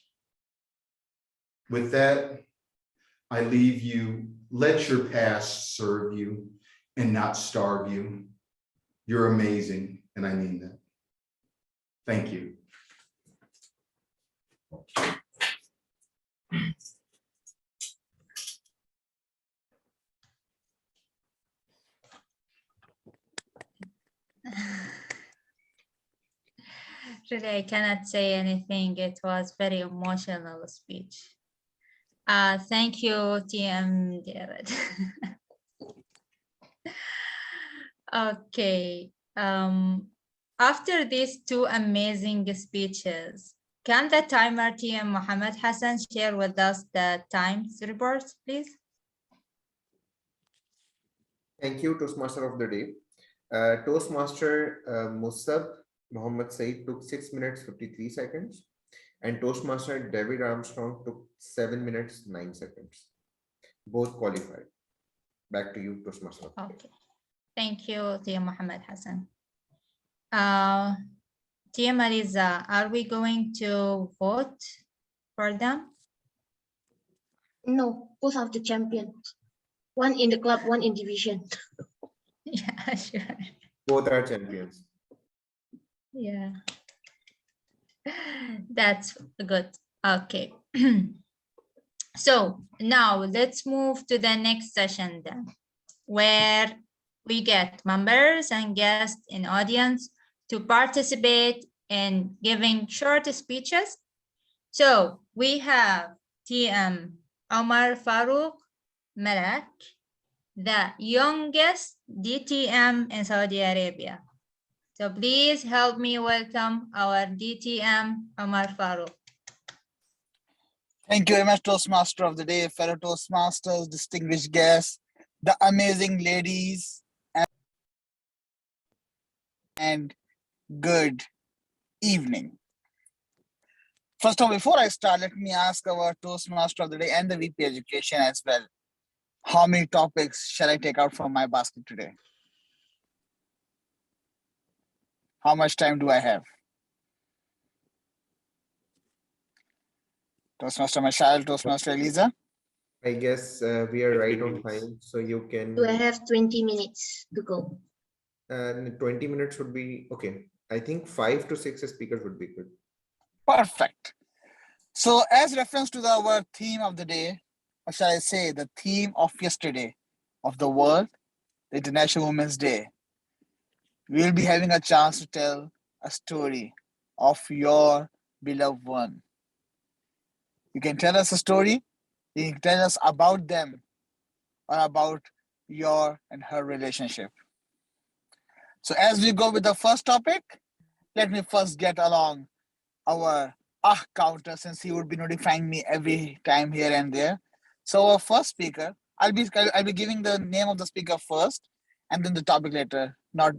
S1: With that, I leave you. Let your past serve you and not starve you. You're amazing, and I mean that. Thank you.
S12: Really, I cannot say anything. It was very emotional speech. Thank you, TM David. Okay. After these two amazing speeches, can the timer TM Mohammed Hassan share with us the times reports, please?
S4: Thank you, Toastmaster of the day. Toastmaster Musab Muhammad Said took 6 minutes 53 seconds, and Toastmaster David Armstrong took 7 minutes 9 seconds. Both qualified. Back to you, Toastmaster.
S12: Okay. Thank you, TM Mohammed Hassan. TM Mariza, are we going to vote for them?
S3: No, both of the champions. One in the club, one in division.
S12: Yeah, sure.
S4: Both are champions.
S12: Yeah. That's good. Okay. So now let's move to the next session then, where we get members and guests in audience to participate in giving short speeches. So we have TM Omar Farouk Malak, the youngest DTM in Saudi Arabia. So please help me welcome our DTM Omar Farouk.
S8: Thank you very much, Toastmaster of the day, fellow Toastmasters, distinguished guests, the amazing ladies, and good evening. First of all, before I start, let me ask our Toastmaster of the day and the VP Education as well. How many topics shall I take out from my basket today? How much time do I have? Toastmaster Mashal, Toastmaster Eliza?
S4: I guess we are right on time, so you can.
S3: Do I have 20 minutes to go?
S4: 20 minutes would be okay. I think 5 to 6 speakers would be good.
S8: Perfect. So as reference to our theme of the day, or shall I say the theme of yesterday of the world, the International Women's Day, we'll be having a chance to tell a story of your beloved one. You can tell us a story, you can tell us about them or about your and her relationship. So as we go with the first topic, let me first get along our counter, since he would be notifying me every time here and there. So our first speaker, I'll be giving the name of the speaker first and then the topic later, not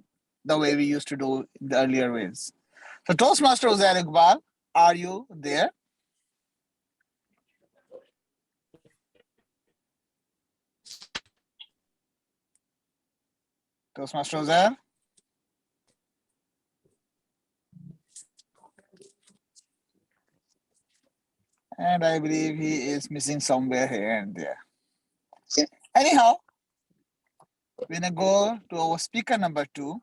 S8: the way we used to do in the earlier ways. So Toastmaster Uzair Iqbal, are you there? Toastmaster Uzair? And I believe he is missing somewhere here and there. Anyhow, we're gonna go to our speaker number 2.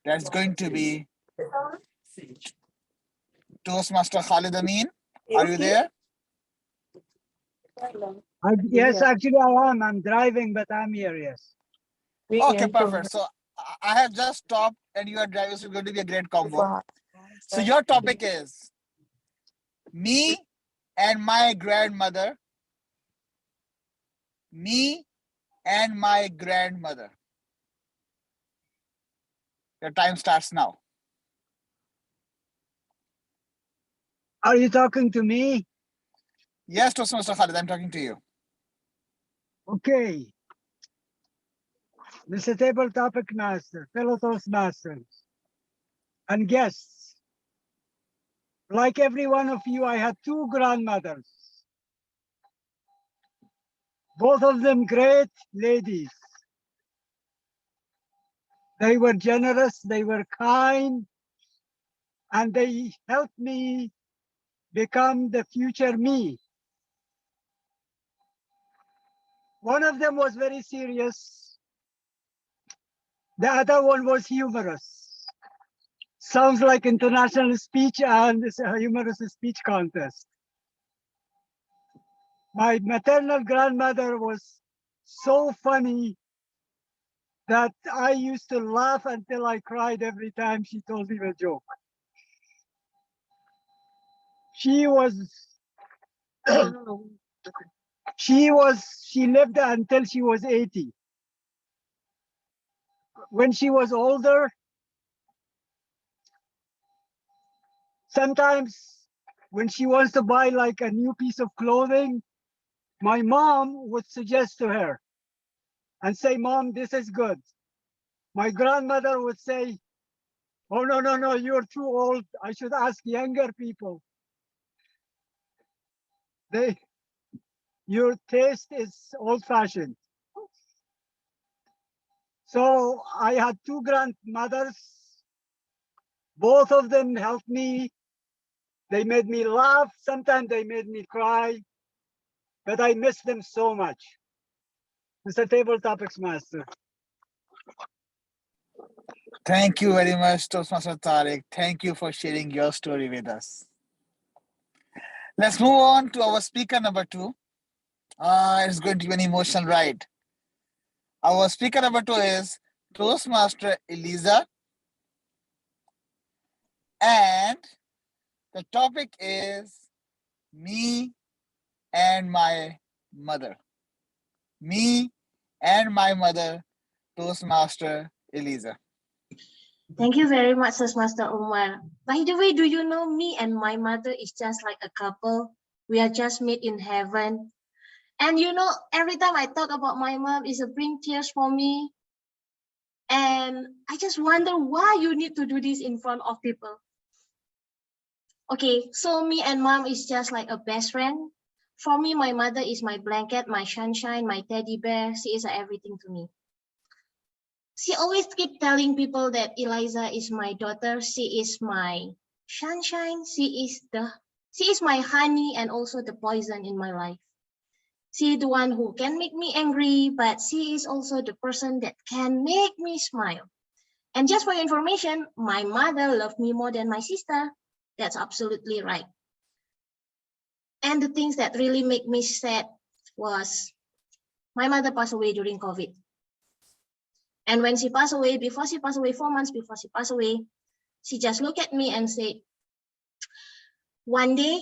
S8: That's going to be Toastmaster Khalid Amin. Are you there?
S16: Yes, actually I am. I'm driving, but I'm here, yes.
S8: Okay, perfect. So I have just stopped and you are driving, so it's going to be a great combo. So your topic is me and my grandmother. Me and my grandmother. Your time starts now.
S16: Are you talking to me?
S8: Yes, Toastmaster Khalid, I'm talking to you.
S16: Okay. Mr. Table Topic Master, fellow Toastmasters, and guests. Like every one of you, I had 2 grandmothers. Both of them great ladies. They were generous, they were kind, and they helped me become the future me. One of them was very serious. The other one was humorous. Sounds like international speech and it's a humorous speech contest. My maternal grandmother was so funny that I used to laugh until I cried every time she told me a joke. She lived until she was 80. When she was older, sometimes when she wants to buy like a new piece of clothing, my mom would suggest to her and say, Mom, this is good. My grandmother would say, oh, no, you're too old. I should ask younger people. Your taste is old-fashioned. So I had 2 grandmothers. Both of them helped me. They made me laugh. Sometimes they made me cry. But I miss them so much. Mr. Table Topics Master.
S8: Thank you very much, Toastmaster Tariq. Thank you for sharing your story with us. Let's move on to our speaker number 2. It's going to be an emotional ride. Our speaker number 2 is Toastmaster Eliza. And the topic is me and my mother. Me and my mother, Toastmaster Eliza.
S3: Thank you very much, Toastmaster Umar. By the way, do you know me and my mother is just like a couple? We are just made in heaven. And you know, every time I talk about my mom, it's a bring tears for me. And I just wonder why you need to do this in front of people. Okay, so me and mom is just like a best friend. For me, my mother is my blanket, my sunshine, my teddy bear. She is everything to me. She always keep telling people that Eliza is my daughter. She is my sunshine. She is my honey and also the poison in my life. She is the one who can make me angry, but she is also the person that can make me smile. And just for your information, my mother loved me more than my sister. That's absolutely right. And the things that really make me sad was my mother passed away during COVID. And when she passed away, before she passed away, 4 months before she passed away, she just looked at me and said, one day,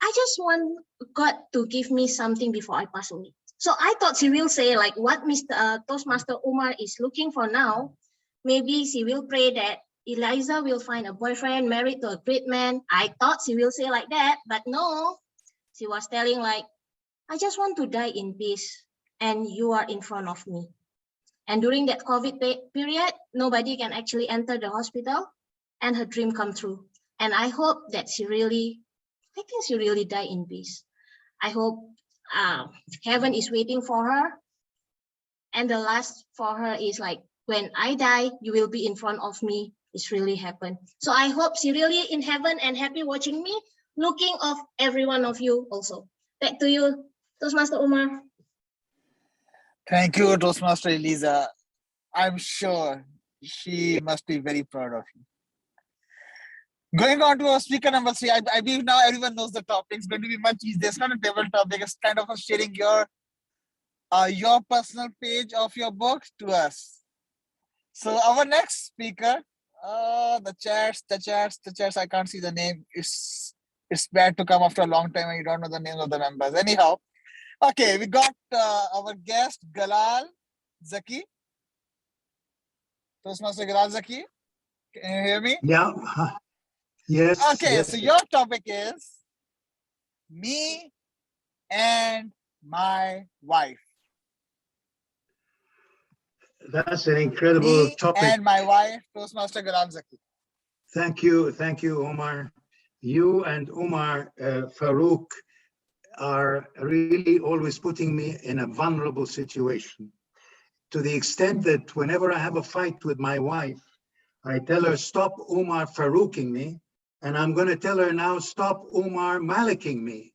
S3: I just want God to give me something before I pass away. So I thought she will say like what Mr. Toastmaster Umar is looking for now. Maybe she will pray that Eliza will find a boyfriend married to a great man. I thought she will say like that, but no. She was telling like, I just want to die in peace and you are in front of me. And during that COVID period, nobody can actually enter the hospital and her dream come true. And I hope that she really died in peace. I hope heaven is waiting for her. And the last for her is like, when I die, you will be in front of me. It's really happened. So I hope she really in heaven and happy watching me, looking of every one of you also. Back to you, Toastmaster Umar.
S8: Thank you, Toastmaster Eliza. I'm sure she must be very proud of you. Going on to our speaker number 3, I believe now everyone knows the topic. It's going to be much easier. It's not a table topic. It's kind of sharing your personal page of your book to us. So our next speaker, the chairs. I can't see the name. It's bad to come after a long time and you don't know the names of the members. Anyhow, okay, we got our guest Galal Zaki. Toastmaster Galal Zaki. Can you hear me?
S6: Yeah. Yes.
S8: Okay,
S6: yes.
S8: so your topic is me and my wife.
S6: That's an incredible
S8: Me
S6: topic.
S8: and my wife, Toastmaster Galal Zaki.
S6: Thank you, Omar. You and Omar Farouk are really always putting me in a vulnerable situation, to the extent that whenever I have a fight with my wife, I tell her, stop Omar Farouking me, and I'm going to tell her now, stop Omar Maliking me.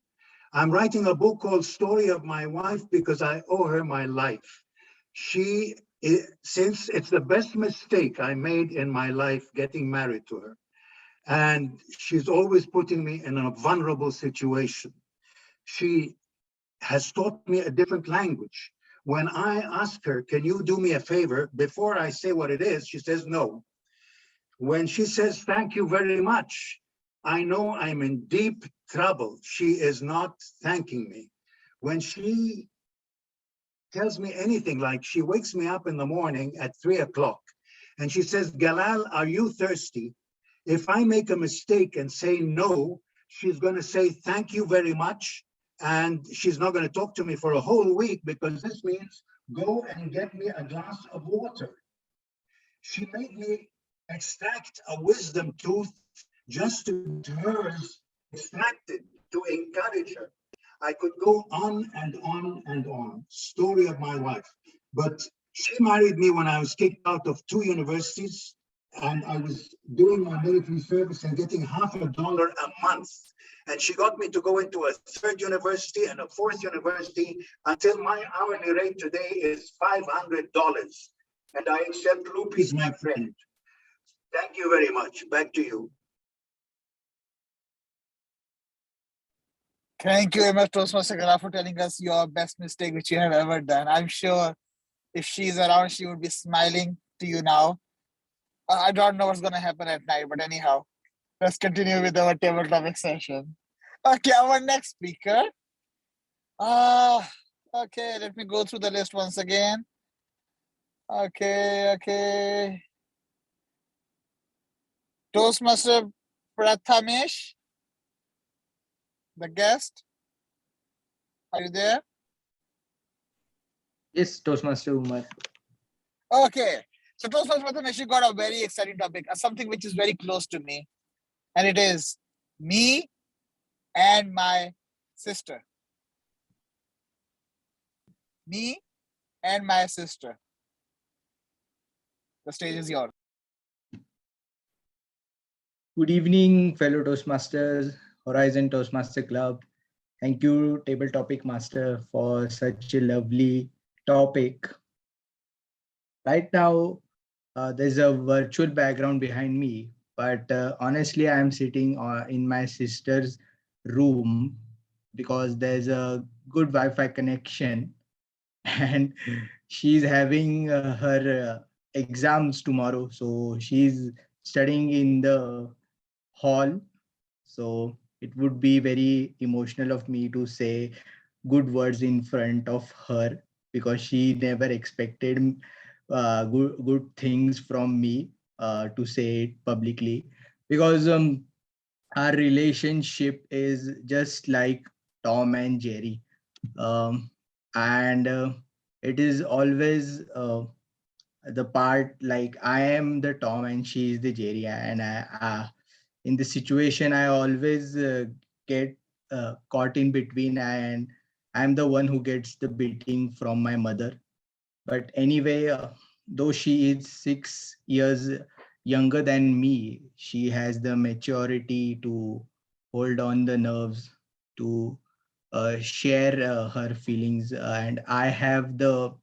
S6: I'm writing a book called Story of My Wife because I owe her my life. Since it's the best mistake I made in my life getting married to her, and she's always putting me in a vulnerable situation. She has taught me a different language. When I ask her, can you do me a favor? Before I say what it is, she says no. When she says, thank you very much, I know I'm in deep trouble. She is not thanking me. When she tells me anything, like she wakes me up in the morning at 3 o'clock and she says, Galal, are you thirsty? If I make a mistake and say no, she's going to say, thank you very much. And she's not going to talk to me for a whole week because this means go and get me a glass of water. She made me extract a wisdom tooth just to hers extracted to encourage her. I could go on and on and on. Story of my wife. But she married me when I was kicked out of 2 universities and I was doing my military service and getting $50 a month. And she got me to go into a 3rd university and a 4th university until my hourly rate today is $500. And I accept rupees, my friend. Thank you very much. Back to you.
S8: Thank you very much, Toastmaster Galal, for telling us your best mistake which you have ever done. I'm sure if she's around, she would be smiling to you now. I don't know what's going to happen at night, but anyhow, let's continue with our table topic session. Okay, our next speaker. Okay, let me go through the list once again. Okay. Toastmaster Prathamesh, the guest. Are you there?
S17: Yes, Toastmaster Umar.
S8: Okay, so Toastmaster Prathamesh, you got a very exciting topic, something which is very close to me, and it is me and my sister. Me and my sister. The stage is yours.
S17: Good evening, fellow Toastmasters, Horizon Toastmaster Club. Thank you, Table Topic Master, for such a lovely topic. Right now, there's a virtual background behind me, but honestly, I'm sitting in my sister's room because there's a good Wi-Fi connection and she's having her exams tomorrow, so she's studying in the hall. So it would be very emotional of me to say good words in front of her, because she never expected good things from me to say it publicly. Because our relationship is just like Tom and Jerry. Um, and it is always the part like I am the Tom and she is the Jerry. And in this situation, I always get caught in between, and I'm the one who gets the beating from my mother. But anyway, though she is 6 years younger than me, she has the maturity to hold on the nerves, to share her feelings, and I have the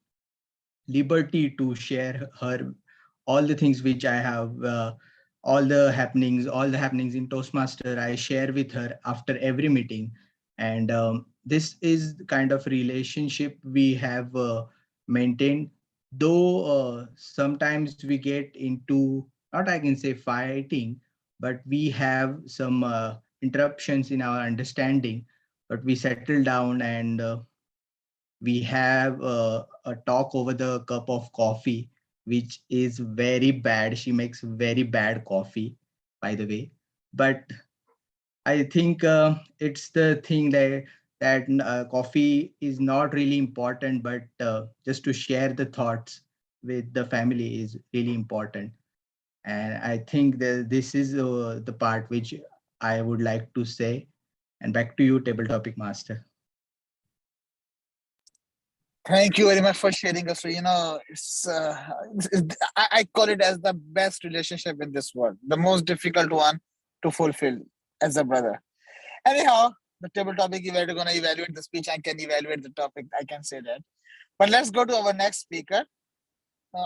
S17: liberty to share her all the things which I have, all the happenings in Toastmaster, I share with her after every meeting. And this is the kind of relationship we have maintained. Though sometimes we get into, not I can say fighting, but we have some interruptions in our understanding, but we settle down and we have a talk over the cup of coffee, which is very bad. She makes very bad coffee, by the way. But I think it's the thing that coffee is not really important, but just to share the thoughts with the family is really important. And I think that this is the part which I would like to say. And back to you, Table Topic Master.
S8: Thank you very much for sharing us. I call it as the best relationship in this world, the most difficult one to fulfill as a brother. Anyhow, the table topic evaluator going to evaluate the speech and can evaluate the topic. I can say that. But let's go to our next speaker.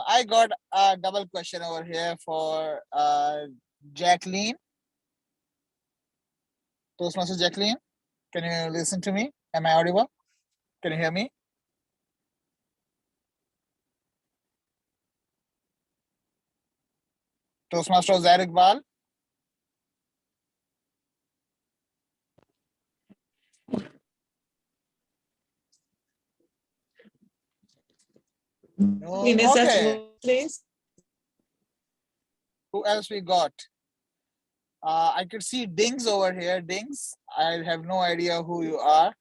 S8: I got a double question over here for Jacqueline. Toastmaster Jacqueline, can you listen to me? Am I audible? Can you hear me? Toastmaster Zarek Bal. No, okay.
S11: Please.
S8: Who else we got? I could see Dings over here. Dings, I have no idea who you are.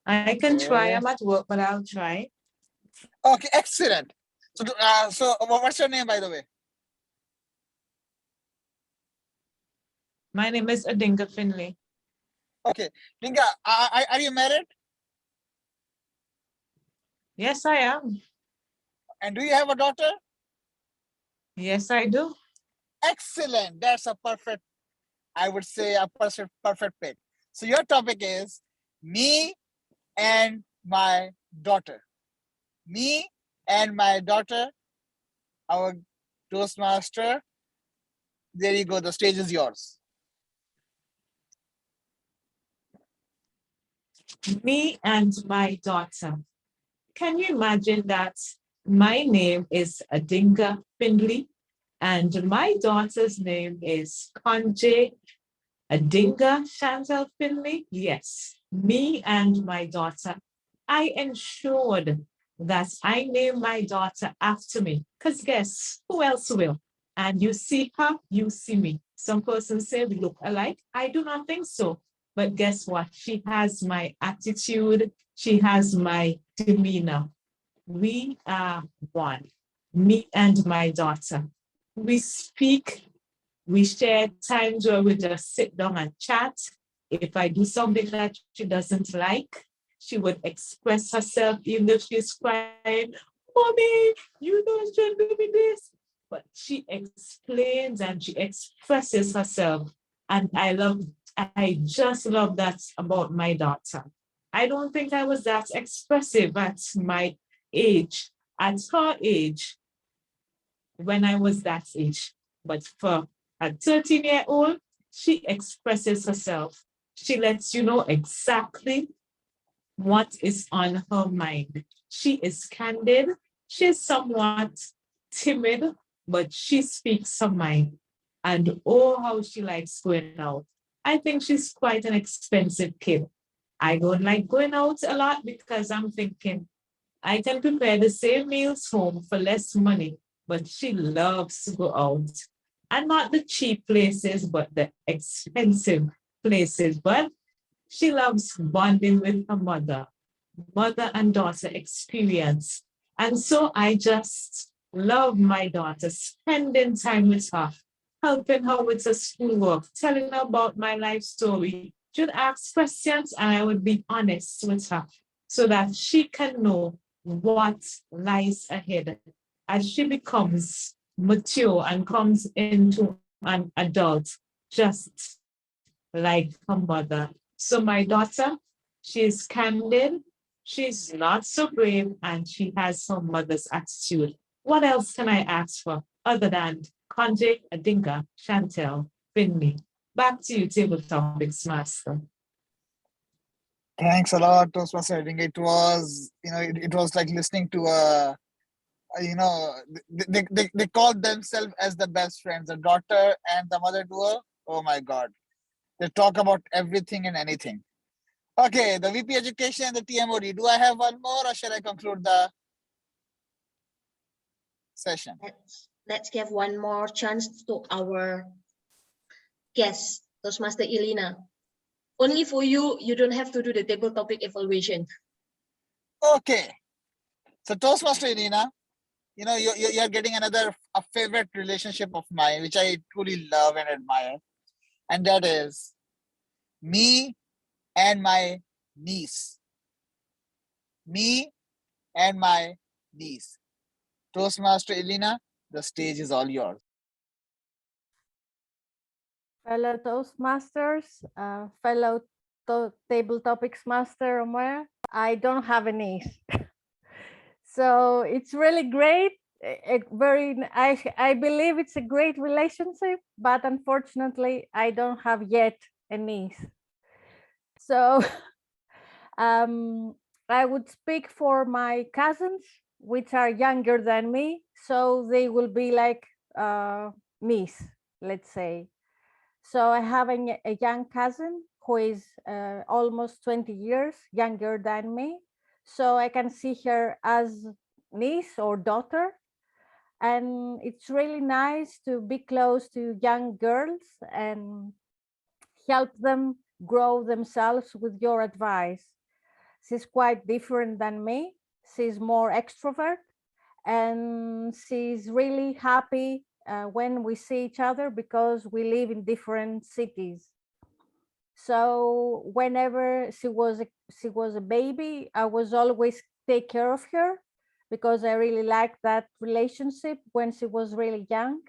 S11: I can try. I'm at work, but I'll try.
S8: Okay, excellent. So what's your name, by the way?
S11: My name is Adinga Finley.
S8: Okay, Dinga, are you married?
S11: Yes, I am.
S8: And do you have a daughter?
S11: Yes, I do.
S8: Excellent. That's a perfect, I would say a perfect pick. So your topic is me and my daughter. Me and my daughter, our Toastmaster. There you go. The stage is yours.
S11: Me and my daughter. Can you imagine that my name is Adinga Finley and my daughter's name is Konje Adinga Chantal Finley? Yes, me and my daughter. I ensured that I name my daughter after me, because guess who else will? And you see her, you see me. Some persons say we look alike. I do not think so. But guess what? She has my attitude. She has my demeanor. We are one, me and my daughter. We speak, we share times where we just sit down and chat. If I do something that she doesn't like, she would express herself, even if she's crying, Mommy, you don't should do me this. But she explains and she expresses herself. And I just love that about my daughter. I don't think I was that expressive at my age, at her age, when I was that age. But for a 13-year-old, she expresses herself. She lets you know exactly what is on her mind. She is candid. She's somewhat timid, but she speaks her mind. And oh, how she likes going out. I think she's quite an expensive kid. I don't like going out a lot because I'm thinking I can prepare the same meals home for less money, but she loves to go out. And not the cheap places, but the expensive places. But she loves bonding with her mother and daughter experience. And so I just love my daughter, spending time with her, helping her with her schoolwork, telling her about my life story. She'd ask questions and I would be honest with her so that she can know what lies ahead as she becomes mature and comes into an adult, just like her mother. So my daughter, she's candid, she's not so brave, and she has her mother's attitude. What else can I ask for other than Conjay, Adinka, Chantel, Finley? Back to you, Table Topics Master.
S8: Thanks a lot, Toastmaster. I think it was, it was like listening to they call themselves as the best friends, the daughter and the mother duo. Oh my God. They talk about everything and anything. Okay, the VP Education and the TMOD. Do I have one more or shall I conclude the session?
S3: Let's give one more chance to our guest, Toastmaster Elena. Only for you, you don't have to do the table topic evaluation.
S8: Okay. So Toastmaster Elena, you're getting a favorite relationship of mine, which I truly love and admire. And that is me and my niece. Me and my niece. Toastmaster Elena, the stage is all yours.
S9: Fellow Toastmasters, fellow Table Topics Master Omer, I don't have a niece. So it's really great. I believe it's a great relationship, but unfortunately, I don't have yet a niece. So I would speak for my cousins, which are younger than me, so they will be like niece, let's say. So I have a young cousin who is almost 20 years younger than me. So I can see her as niece or daughter. And it's really nice to be close to young girls and help them grow themselves with your advice. She's quite different than me. She's more extrovert and she's really happy when we see each other because we live in different cities. So whenever she was a baby, I was always take care of her because I really liked that relationship when she was really young.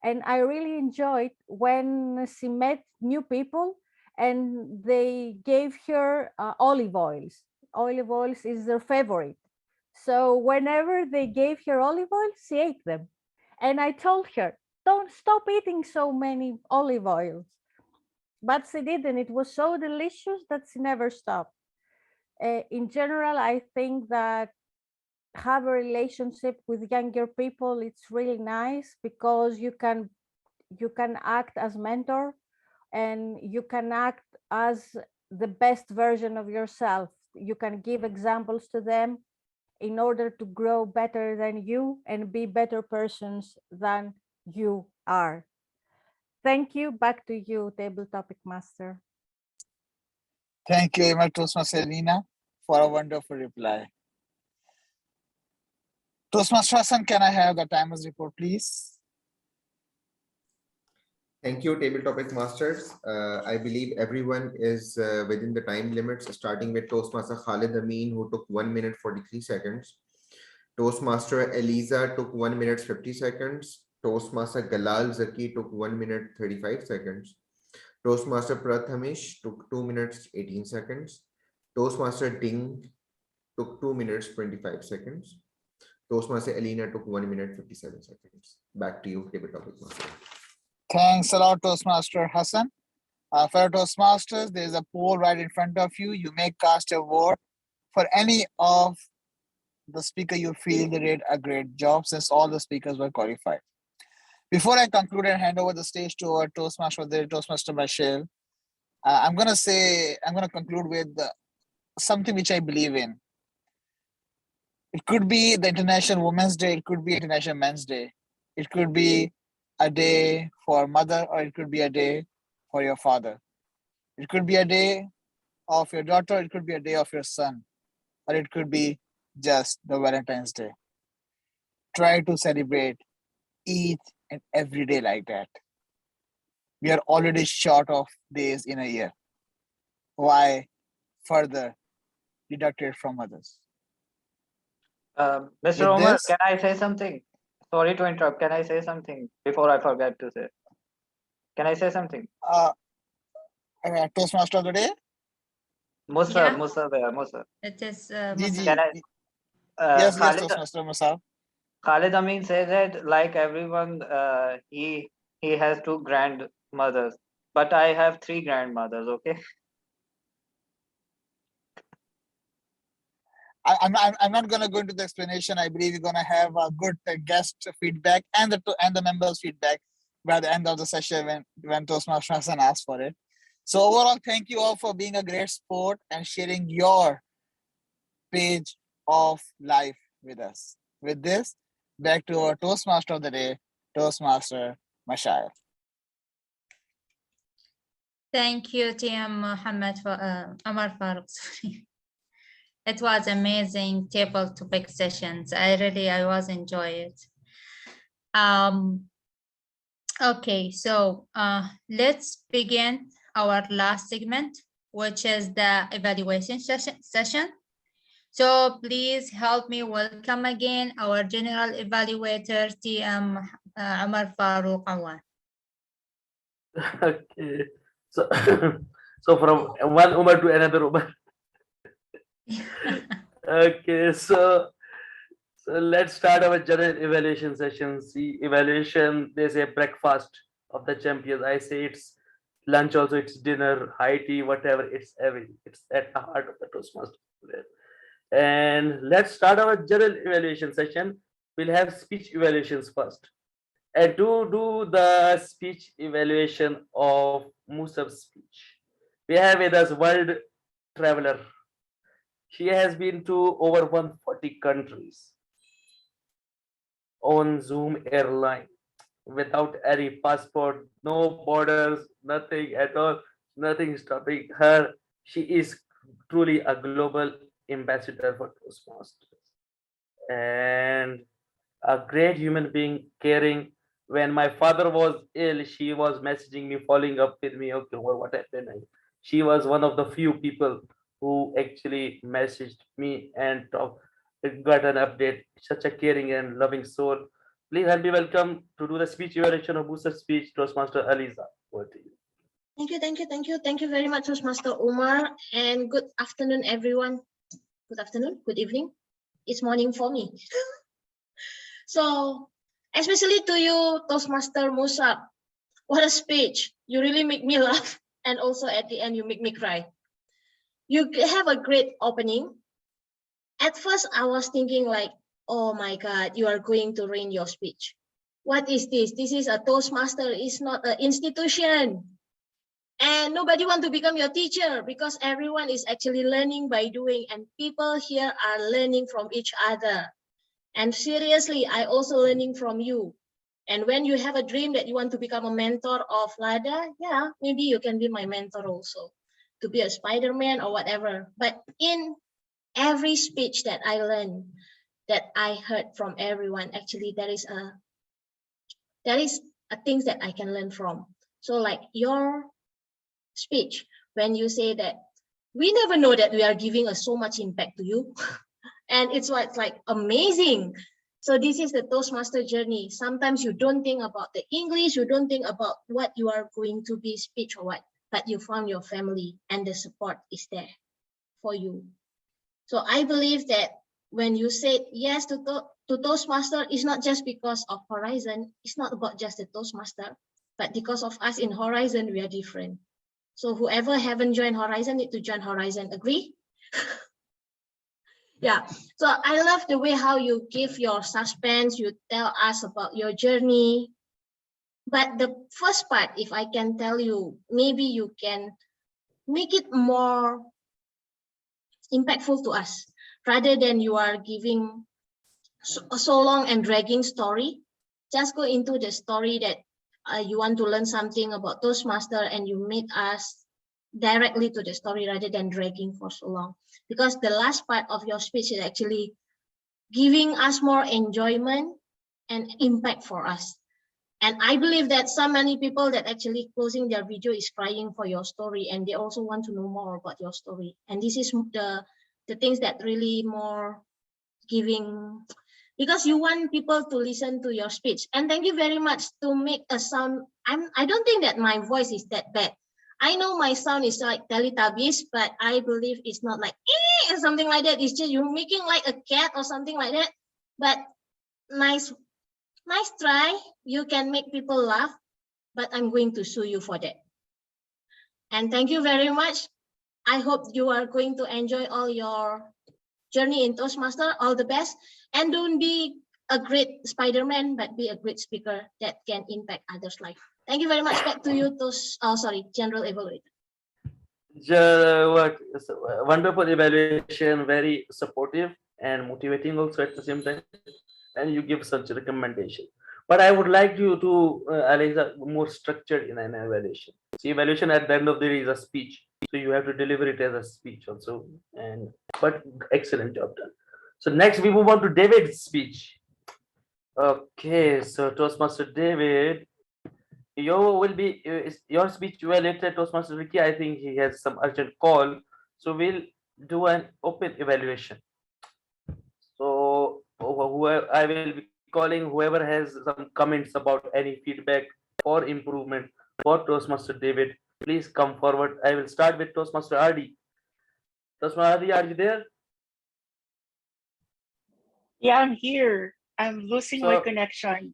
S9: And I really enjoyed when she met new people and they gave her olive oils. Olive oils is their favorite. So whenever they gave her olive oil, she ate them. And I told her, don't stop eating so many olive oils. But she didn't. It was so delicious that she never stopped. In general, I think that have a relationship with younger people, it's really nice because you can act as mentor and you can act as the best version of yourself. You can give examples to them in order to grow better than you and be better persons than you are. Thank you. Back to you, Table Topic Master.
S8: Thank you, Toastmaster Elena, for a wonderful reply. Toastmaster Hassan, can I have the timer's report, please?
S4: Thank you, Table Topic Masters. I believe everyone is within the time limits, starting with Toastmaster Khalid Amin, who took 1 minute 43 seconds. Toastmaster Eliza took 1 minute 50 seconds. Toastmaster Galal Zaki took 1 minute 35 seconds. Toastmaster Prathamish took 2 minutes 18 seconds. Toastmaster Ding took 2 minutes 25 seconds. Toastmaster Elena took 1 minute 57 seconds. Back to you, Table Topic Master.
S8: Thanks a lot, Toastmaster Hassan. Fellow Toastmasters, there is a poll right in front of you. You may cast your vote for any of the speaker you feel they did a great job, since all the speakers were qualified. Before I conclude and hand over the stage to our Toastmaster, Toastmaster Michelle, I'm going to conclude with something which I believe in. It could be the International Women's Day, it could be International Men's Day, it could be a day for mother, or it could be a day for your father. It could be a day of your daughter, it could be a day of your son, or it could be just the Valentine's Day. Try to celebrate each and every day like that. We are already short of days in a year. Why further deduct it from others?
S15: Mr.
S8: With
S15: Omar,
S8: this-
S15: can I say something? Sorry to interrupt. Can I say something before I forget to say? Can I say something?
S8: Toastmaster of the day?
S15: Musa,
S12: Yeah.
S15: Musa there, Musa.
S12: It is
S8: Gigi.
S15: Can I?
S8: Yes,
S15: Khalid,
S8: Toastmaster Musa.
S15: Khalid Amin says that like everyone, he has 2 grandmothers, but I have 3 grandmothers. Okay.
S8: I'm not going to go into the explanation. I believe you're going to have a good guest feedback and the members feedback by the end of the session when Toastmaster Hassan asks for it. So overall, thank you all for being a great sport and sharing your page of life with us. With this, back to our Toastmaster of the day, Toastmaster Mashayar.
S12: Thank you, TM Muhammad for Amar Farooq. Sorry. It was amazing table topic sessions. I was enjoy it. Okay, so let's begin our last segment, which is the evaluation session. So please help me welcome again our general evaluator, TM Amar Farooq Awan.
S5: Okay. So, so from one Umar to another Umar. Okay, so let's start our general evaluation session. See, evaluation, they say breakfast of the champions. I say it's lunch also, it's dinner, high tea, whatever, it's everything. It's at the heart of the Toastmaster. And let's start our general evaluation session. We'll have speech evaluations first. And to do the speech evaluation of Musa's speech, we have with us world traveler. She has been to over 140 countries on Zoom airline without any passport, no borders, nothing at all, nothing stopping her. She is truly a global ambassador for Toastmasters and a great human being, caring. When my father was ill, she was messaging me, following up with me, okay, what happened? She was one of the few people who actually messaged me and got an update. Such a caring and loving soul. Please help me welcome to do the speech evaluation of Musa's speech, Toastmaster Aliza. Over to you.
S3: Thank you very much, Toastmaster Umar, and good afternoon, everyone. Good afternoon, good evening. It's morning for me. So, especially to you, Toastmaster Musa, what a speech. You really make me laugh, and also at the end, you make me cry. You have a great opening. At first, I was thinking like, oh my God, you are going to ruin your speech. What is this? This is a Toastmaster, it's not an institution. And nobody want to become your teacher because everyone is actually learning by doing, and people here are learning from each other. And seriously, I also learning from you. And when you have a dream that you want to become a mentor of Lada, yeah, maybe you can be my mentor also, to be a Spider-Man or whatever. But in every speech that I learned, that I heard from everyone, actually there is a things that I can learn from. So like your speech, when you say that we never know that we are giving so much impact to you. And it's like amazing. So this is the Toastmaster journey. Sometimes you don't think about the English, you don't think about what you are going to be speech or what, but you found your family and the support is there for you. So I believe that when you said yes to Toastmaster, it's not just because of Horizon. It's not about just the Toastmaster, but because of us in Horizon, we are different. So whoever haven't joined Horizon need to join Horizon. Agree? Yeah, so I love the way how you give your suspense, you tell us about your journey. But the first part, if I can tell you, maybe you can make it more impactful to us rather than you are giving so long and dragging story. Just go into the story that you want to learn something about Toastmaster and you make us directly to the story rather than dragging for so long. Because the last part of your speech is actually giving us more enjoyment and impact for us. And I believe that so many people that actually closing their video is crying for your story and they also want to know more about your story. And this is the things that really more giving, because you want people to listen to your speech. And thank you very much to make a sound. I don't think that my voice is that bad. I know my sound is like Teletubbies, but I believe it's not like or something like that. It's just you making like a cat or something like that. But nice try. You can make people laugh, but I'm going to sue you for that. And thank you very much. I hope you are going to enjoy all your journey in Toastmaster. All the best. And don't be a great Spider-Man, but be a great speaker that can impact others' life. Thank you very much. Back to you, General Evaluator.
S5: Wonderful evaluation, very supportive and motivating also at the same time, and you give such recommendation. But I would like you to Alexa more structured in an evaluation. See, evaluation at the end of the day is a speech, so you have to deliver it as a speech also. And but excellent job done. So next we move on to David's speech. Okay, so Toastmaster David, your speech evaluated Toastmaster Ricky. I think he has some urgent call, so we'll do an open evaluation. So whoever I will be calling, whoever has some comments about any feedback or improvement for Toastmaster David, please come forward. I will start with Toastmaster RD. Toastmaster RD, are you there?
S13: Yeah, I'm here. I'm losing my connection.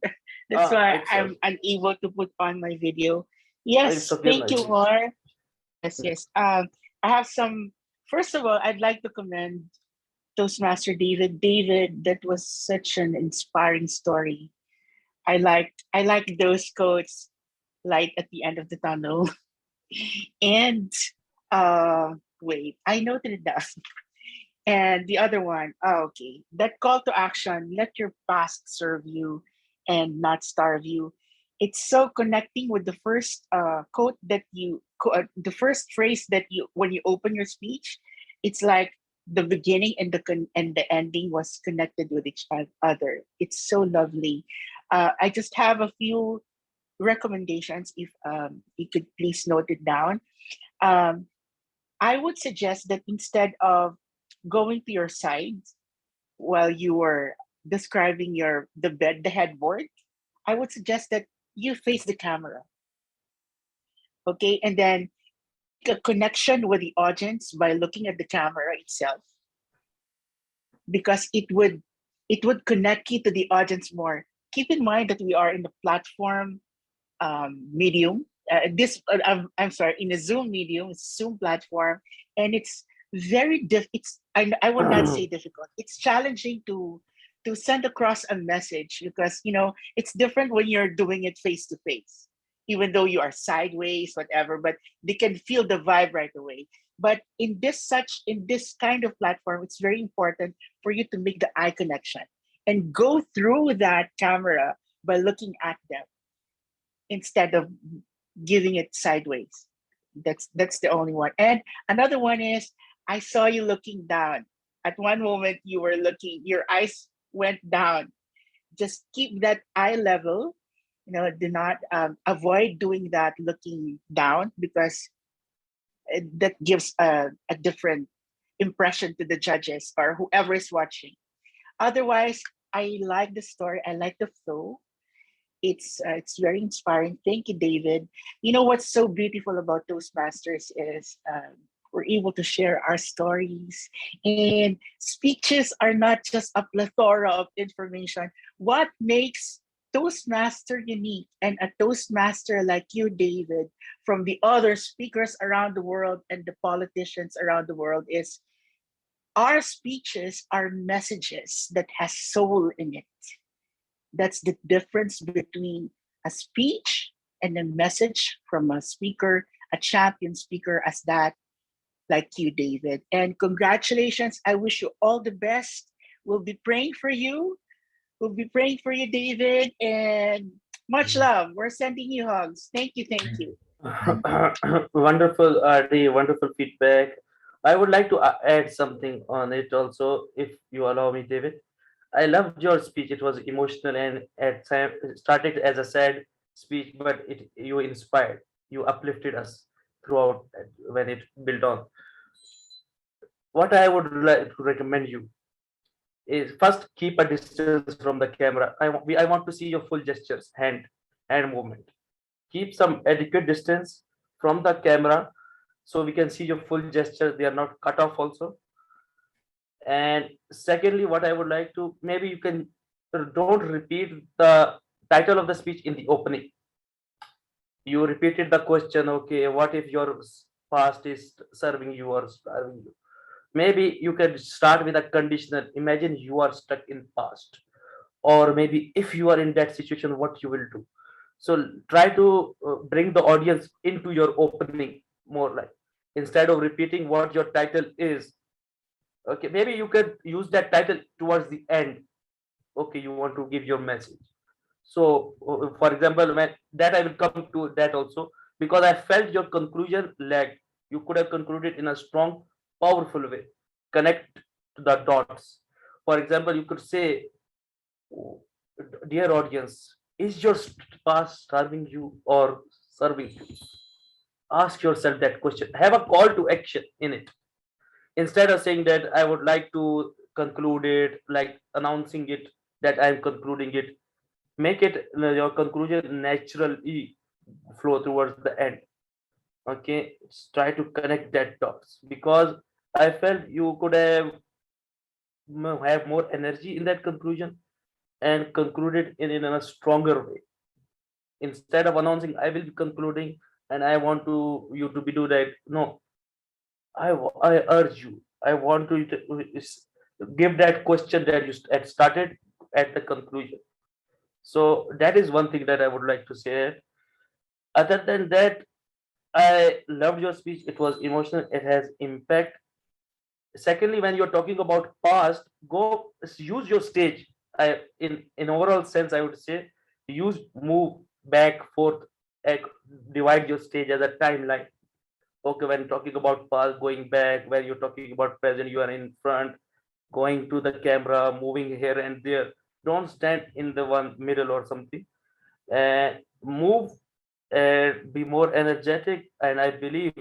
S13: That's why I'm unable to put on my video. Yes, thank you, Mar. Yes, yes. I have some. First of all, I'd like to commend Toastmaster David. David, that was such an inspiring story. I like those quotes, light at the end of the tunnel. And wait, I noted it down. And the other one, okay, that call to action, let your past serve you and not starve you. It's so connecting with the first quote that the first phrase that you, when you open your speech, it's like the beginning and the ending was connected with each other. It's so lovely. I just have a few recommendations if you could please note it down. I would suggest that instead of going to your side while you were describing the headboard, I would suggest that you face the camera. Okay, and then a connection with the audience by looking at the camera itself, because it would connect you to the audience more. Keep in mind that we are in the platform medium. I'm sorry, in a Zoom medium, Zoom platform, and it's very I would not say difficult. It's challenging to send across a message because it's different when you're doing it face to face, even though you are sideways, whatever. But they can feel the vibe right away. But in this kind of platform, it's very important for you to make the eye connection and go through that camera by looking at them instead of giving it sideways. That's the only one. And another one is, I saw you looking down. At one moment you were looking, your eyes went down. Just keep that eye level. Do not avoid doing that looking down, because that gives a different impression to the judges or whoever is watching. Otherwise, I like the story. I like the flow. It's very inspiring. Thank you, David. You know what's so beautiful about Toastmasters is we're able to share our stories, and speeches are not just a plethora of information. What makes Toastmaster unique, and a Toastmaster like you, David, from the other speakers around the world and the politicians around the world, is Our speeches are messages that has soul in it. That's the difference between a speech and a message from a speaker, a champion speaker as that, like you, David. And congratulations. I wish you all the best. We'll be praying for you. We'll be praying for you, David. And much love. We're sending you hugs. Thank you. Thank you.
S5: Wonderful, RD, wonderful feedback. I would like to add something on it also, if you allow me, David. I loved your speech. It was emotional and at time it started as a sad speech, but you inspired, you uplifted us throughout when it built on. What I would like to recommend you is first keep a distance from the camera. I want to see your full gestures, hand movement. Keep some adequate distance from the camera so we can see your full gesture. They are not cut off also. And secondly, what I would like to, maybe you can don't repeat the title of the speech in the opening. You repeated the question, okay, what if your past is serving you or starving you? Maybe you can start with a conditional. Imagine you are stuck in past, or maybe if you are in that situation, what you will do. So try to bring the audience into your opening more, like instead of repeating what your title is. Okay, maybe you could use that title towards the end. Okay, you want to give your message. So for example, when that I will come to that also, because I felt your conclusion lagged. You could have concluded in a strong, powerful way. Connect to the dots. For example, you could say, dear audience, is your past starving you or serving you? Ask yourself that question. Have a call to action in it. Instead of saying that I would like to conclude it, like announcing it, that I'm concluding it, make it your conclusion naturally flow towards the end. Okay, try to connect that dots, because I felt you could have more energy in that conclusion and concluded in a stronger way. Instead of announcing I will be concluding and I want to you to be do that, no, I urge you, I want to give that question that you had started at the conclusion. So that is one thing that I would like to say. Other than that, I loved your speech. It was emotional. It has impact. Secondly, when you're talking about past, go use your stage. In overall sense, I would say move back, forth, divide your stage as a timeline. Okay, when talking about past, going back. When you're talking about present, you are in front, going to the camera, moving here and there. Don't stand in the one middle or something. Move and be more energetic. And I believe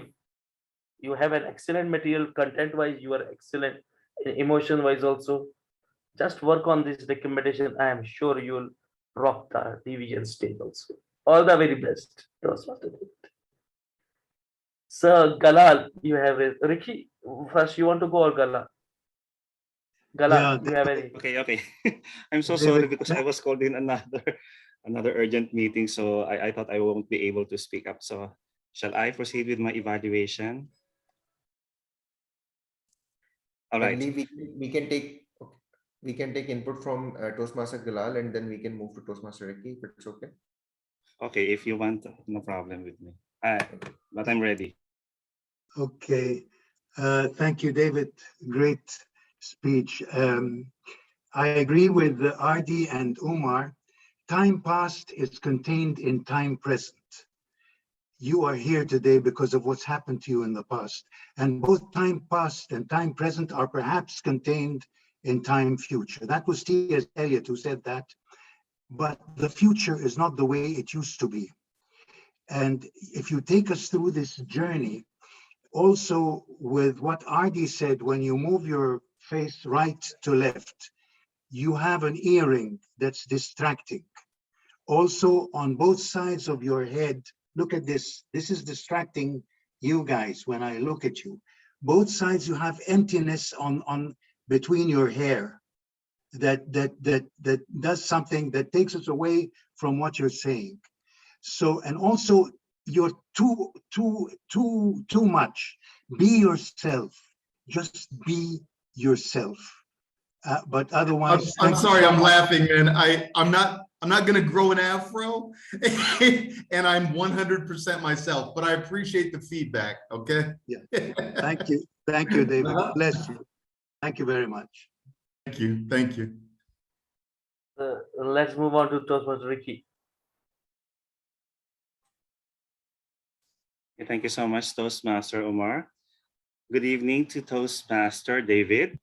S5: you have an excellent material. Content wise, you are excellent. Emotion wise also. Just work on this recommendation. I am sure you'll rock the division stage also. All the very best. So Galal, you have it. Ricky, first you want to go or Galal? Galal, do you have any?
S2: Okay. I'm so sorry because I was called in another urgent meeting, so I thought I won't be able to speak up. So shall I proceed with my evaluation? All right.
S4: We can take input from Toastmaster Galal, and then we can move to Toastmaster Ricky, if it's okay.
S2: Okay, if you want, no problem with me. But I'm ready.
S6: Okay. Thank you, David. Great speech. I agree with RD and Umar. Time past is contained in time present. You are here today because of what's happened to you in the past. And both time past and time present are perhaps contained in time future. That was T.S. Eliot who said that. But the future is not the way it used to be. And if you take us through this journey, also with what RD said, when you move your face right to left, you have an earring that's distracting. Also on both sides of your head, look at this. This is distracting you guys when I look at you. Both sides you have emptiness on between your hair that does something that takes us away from what you're saying. So, and also you're too much. Be yourself. Just be yourself. But otherwise,
S1: I'm
S6: thank you
S1: sorry,
S6: so
S1: I'm
S6: much.
S1: laughing, man. I'm not gonna grow an afro, and I'm 100% myself. But I appreciate the feedback. Okay.
S6: Yeah. Thank you, David. Bless you. Thank you very much.
S1: Thank you. Thank you.
S5: Let's move on to Toastmaster Ricky.
S2: Thank you so much, Toastmaster Omar. Good evening to Toastmaster David.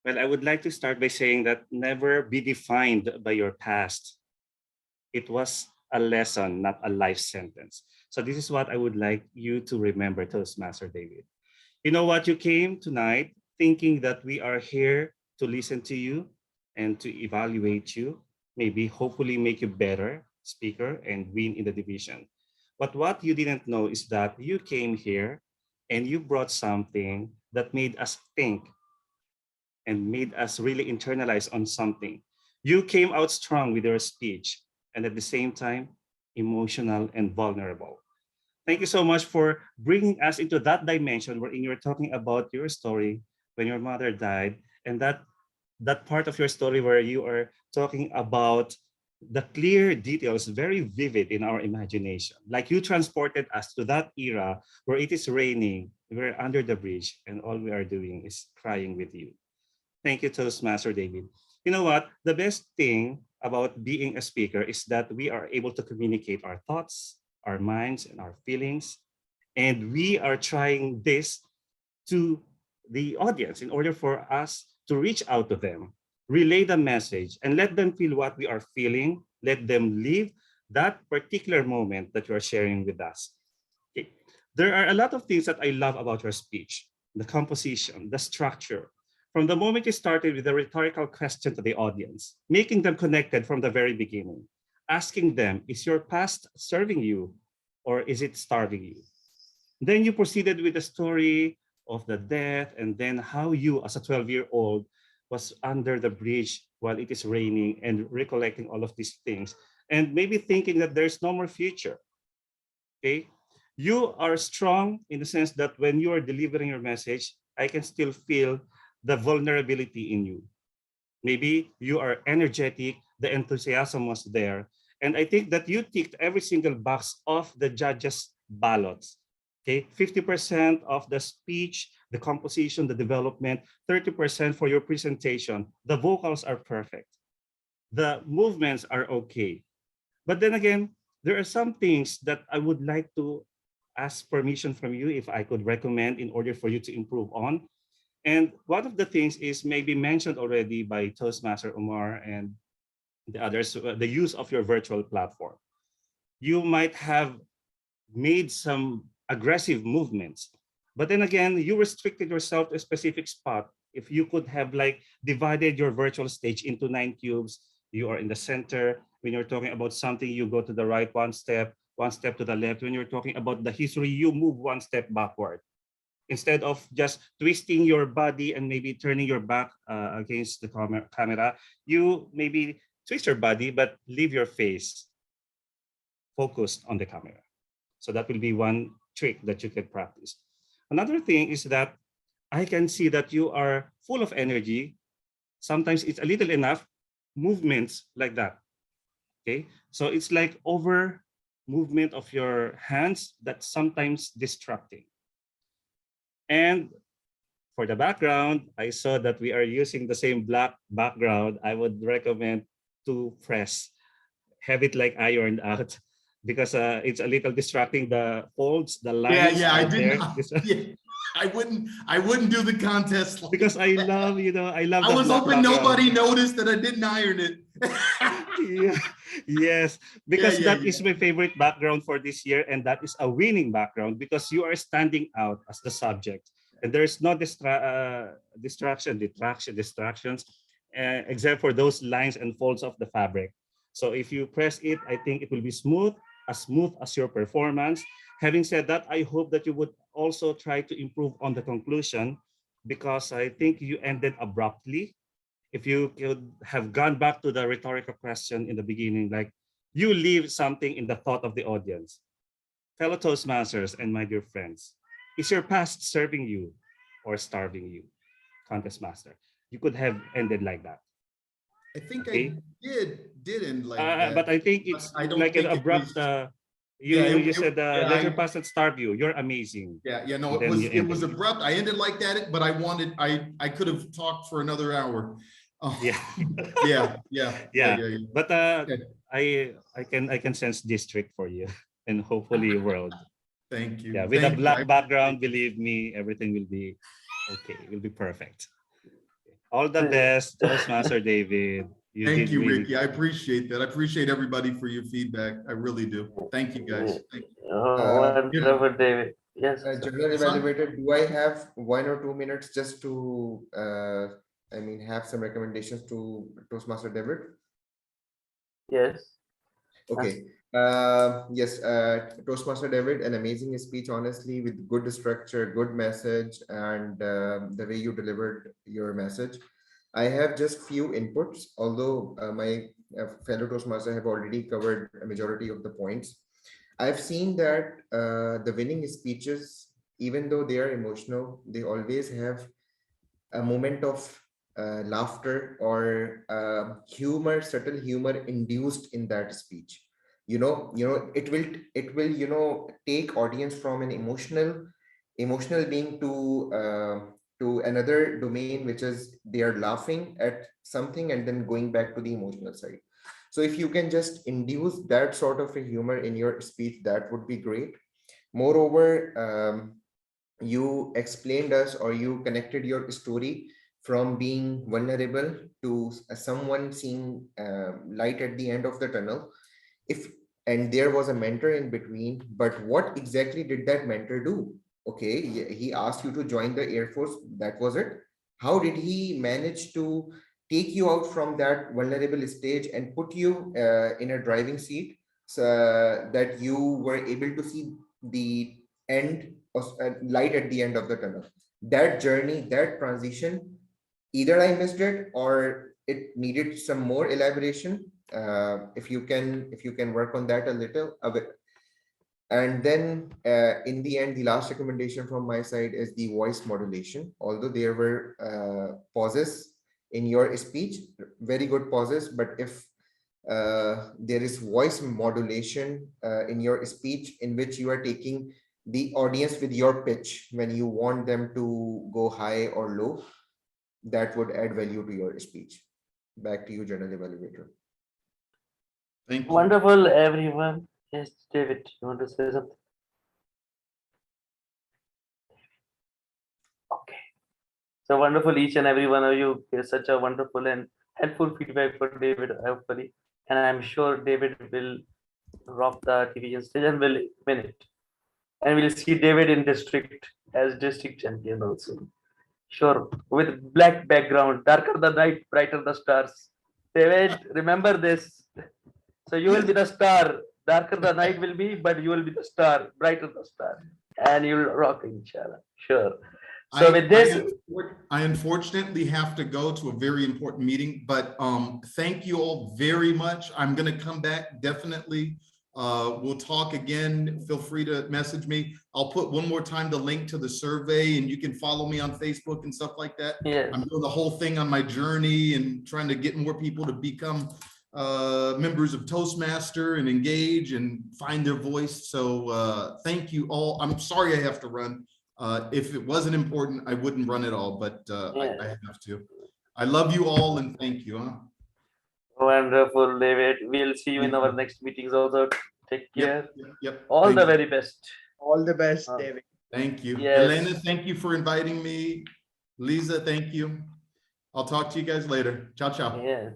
S2: Well, I would like to start by saying that never be defined by your past. It was a lesson, not a life sentence. So this is what I would like you to remember, Toastmaster David. You know what? You came tonight thinking that we are here to listen to you and to evaluate you, maybe hopefully make you better speaker and win in the division. But what you didn't know is that you came here and you brought something that made us think and made us really internalize on something. You came out strong with your speech and at the same time, emotional and vulnerable. Thank you so much for bringing us into that dimension wherein you're talking about your story when your mother died, and that part of your story where you are talking about the clear details, very vivid in our imagination. Like you transported us to that era where it is raining, we're under the bridge, and all we are doing is crying with you. Thank you, Toastmaster David. You know what? The best thing about being a speaker is that we are able to communicate our thoughts, our minds, and our feelings. And we are trying this to the audience in order for us to reach out to them, relay the message, and let them feel what we are feeling. Let them live that particular moment that you are sharing with us. Okay. There are a lot of things that I love about your speech, the composition, the structure. From the moment you started with a rhetorical question to the audience, making them connected from the very beginning, asking them, is your past serving you or is it starving you? Then you proceeded with the story of the death and then how you as a 12-year-old was under the bridge while it is raining and recollecting all of these things and maybe thinking that there's no more future. Okay, you are strong in the sense that when you are delivering your message, I can still feel the vulnerability in you. Maybe you are energetic, the enthusiasm was there. And I think that you ticked every single box of the judges' ballots. Okay, 50% of the speech, the composition, the development, 30% for your presentation. The vocals are perfect. The movements are okay. But then again, there are some things that I would like to ask permission from you if I could recommend in order for you to improve on. And one of the things is maybe mentioned already by Toastmaster Omar and the others, the use of your virtual platform. You might have made some aggressive movements, but then again, you restricted yourself to a specific spot. If you could have like divided your virtual stage into 9 cubes, you are in the center. When you're talking about something, you go to the right one step to the left. When you're talking about the history, you move one step backward. Instead of just twisting your body and maybe turning your back against the camera, you maybe twist your body, but leave your face focused on the camera. So that will be one trick that you can practice. Another thing is that I can see that you are full of energy. Sometimes it's a little enough movements like that. Okay, so it's like over movement of your hands that's sometimes distracting. And for the background, I saw that we are using the same black background. I would recommend to press, have it like ironed out because it's a little distracting. The folds, the lines.
S1: Yeah, I
S2: there.
S1: didn't. Yeah, I wouldn't do the contest like
S2: because I love, I love.
S1: I was hoping nobody noticed that I didn't iron it.
S2: Yeah, yes, because
S1: Yeah,
S2: that is my favorite background for this year, and that is a winning background because you are standing out as the subject, and there is no distractions, except for those lines and folds of the fabric. So if you press it, I think it will be smooth as your performance. Having said that, I hope that you would also try to improve on the conclusion because I think you ended abruptly. If you could have gone back to the rhetorical question in the beginning, like you leave something in the thought of the audience. Fellow Toastmasters and my dear friends, is your past serving you or starving you? contest master. You could have ended like that.
S1: I think
S2: Okay.
S1: I did end like that.
S2: But I think it's
S1: I don't
S2: like an
S1: think it
S2: abrupt.
S1: was-
S2: You
S1: Yeah,
S2: you said
S1: yeah,
S2: let your
S1: I-
S2: past starve you. You're amazing.
S1: Yeah, no,
S2: And then you
S1: it was
S2: ended.
S1: abrupt. I ended like that, but I could have talked for another hour. Oh,
S2: Yeah.
S1: yeah.
S2: But
S1: Okay.
S2: I can sense district for you and hopefully world.
S1: Thank you.
S2: Yeah, with a
S1: Thank you.
S2: black background, believe me, everything will be okay. It will be perfect. All the best, Toastmaster David.
S1: Thank you,
S2: really
S1: Ricky. I appreciate that. I appreciate everybody for your feedback. I really do. Thank you, guys. Thank you.
S5: Wonderful, David. Yes.
S4: General Evaluator, do I have 1 or 2 minutes just to, I mean, have some recommendations to Toastmaster David?
S5: Yes.
S4: Okay. Yes, Toastmaster David, an amazing speech, honestly, with good structure, good message, and the way you delivered your message. I have just few inputs, although my fellow Toastmaster have already covered a majority of the points. I've seen that the winning speeches, even though they are emotional, they always have a moment of laughter or humor, subtle humor induced in that speech. It will take audience from an emotional being to another domain, which is they are laughing at something and then going back to the emotional side. So if you can just induce that sort of a humor in your speech, that would be great. Moreover, you explained us, or you connected your story from being vulnerable to someone seeing light at the end of the tunnel. And there was a mentor in between, but what exactly did that mentor do? Okay, he asked you to join the Air Force, that was it. How did he manage to take you out from that vulnerable stage and put you in a driving seat, so that you were able to see the end of light at the end of the tunnel? That journey, that transition, either I missed it or it needed some more elaboration. If you can work on that a little a bit. And then in the end, the last recommendation from my side is the voice modulation. Although there were pauses in your speech, very good pauses, but if there is voice modulation in your speech, in which you are taking the audience with your pitch when you want them to go high or low, that would add value to your speech. Back to you, General Evaluator.
S1: Thank you.
S5: Wonderful, everyone. Yes, David, you want to say something? Okay. So wonderful, each and every one of you gave such a wonderful and helpful feedback for David, hopefully. And I'm sure David will rock the division stage and will win it. And we'll see David in district as district champion also. Sure, with black background, darker the night, brighter the stars. David, remember this. So you will be the star. Darker the night will be, but you will be the star, brighter the star. And you'll rock, inshallah. Sure. So with this,
S1: I unfortunately have to go to a very important meeting, but thank you all very much. I'm going to come back definitely. We'll talk again. Feel free to message me. I'll put one more time the link to the survey, and you can follow me on Facebook and stuff like that.
S5: Yes.
S1: I'm doing the whole thing on my journey and trying to get more people to become members of Toastmaster and engage and find their voice. So thank you all. I'm sorry I have to run. If it wasn't important, I wouldn't run at all, but I have to. I love you all and thank you. Huh?
S5: Wonderful, David. We'll see you in our next meetings also. Take care.
S1: Yep.
S5: All
S1: Thank
S5: the
S1: you.
S5: very best.
S17: All the best, David.
S1: Thank you.
S5: Yes.
S1: Elena, thank you for inviting me. Lisa, thank you. I'll talk to you guys later. Ciao, ciao.
S5: Yeah,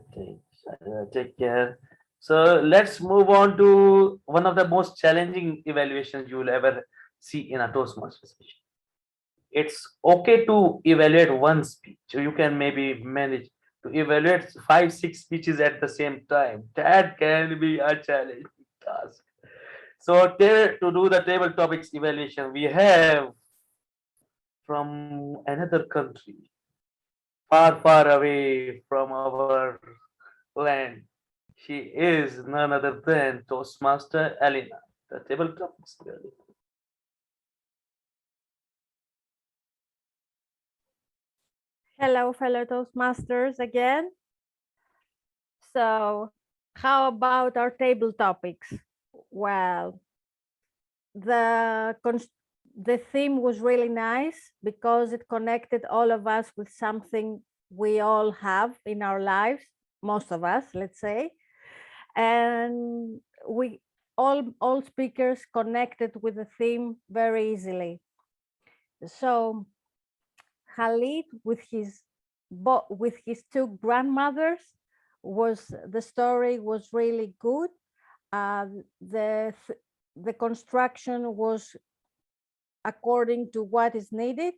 S5: take care. So let's move on to one of the most challenging evaluations you will ever see in a Toastmaster speech. It's okay to evaluate one speech. So you can maybe manage to evaluate 5-6 speeches at the same time. That can be a challenging task. So to do the table topics evaluation, we have from another country, far, far away from our land. She is none other than Toastmaster Elena. The table topics.
S9: Hello, fellow Toastmasters again. So how about our table topics? Well, the theme was really nice because it connected all of us with something we all have in our lives, most of us, let's say. And we all speakers connected with the theme very easily. So Khalid with his two grandmothers the story was really good. The construction was according to what is needed,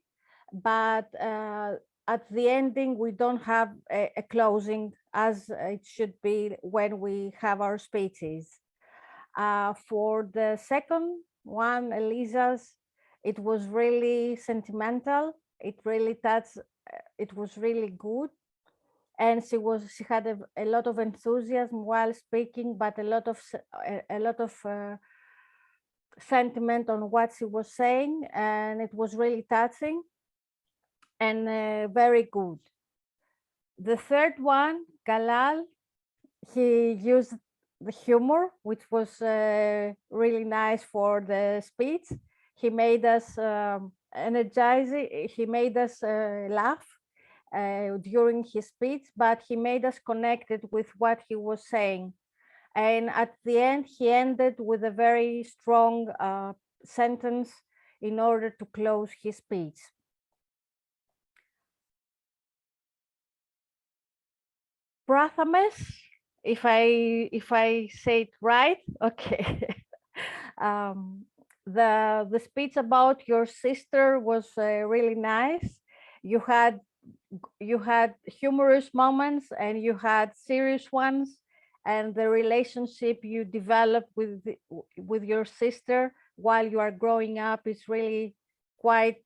S9: but at the ending we don't have a closing as it should be when we have our speeches. For the second one, Elisa's, it was really sentimental. It really touched. It was really good, and she had a lot of enthusiasm while speaking, but a lot of sentiment on what she was saying, and it was really touching and very good. The third one, Galal, he used the humor, which was really nice for the speech. He made us energizing. He made us laugh during his speech, but he made us connected with what he was saying. And at the end, he ended with a very strong sentence in order to close his speech. Prathames, if I say it right, okay. The speech about your sister was really nice. You had humorous moments and you had serious ones, and the relationship you developed with your sister while you are growing up is really quite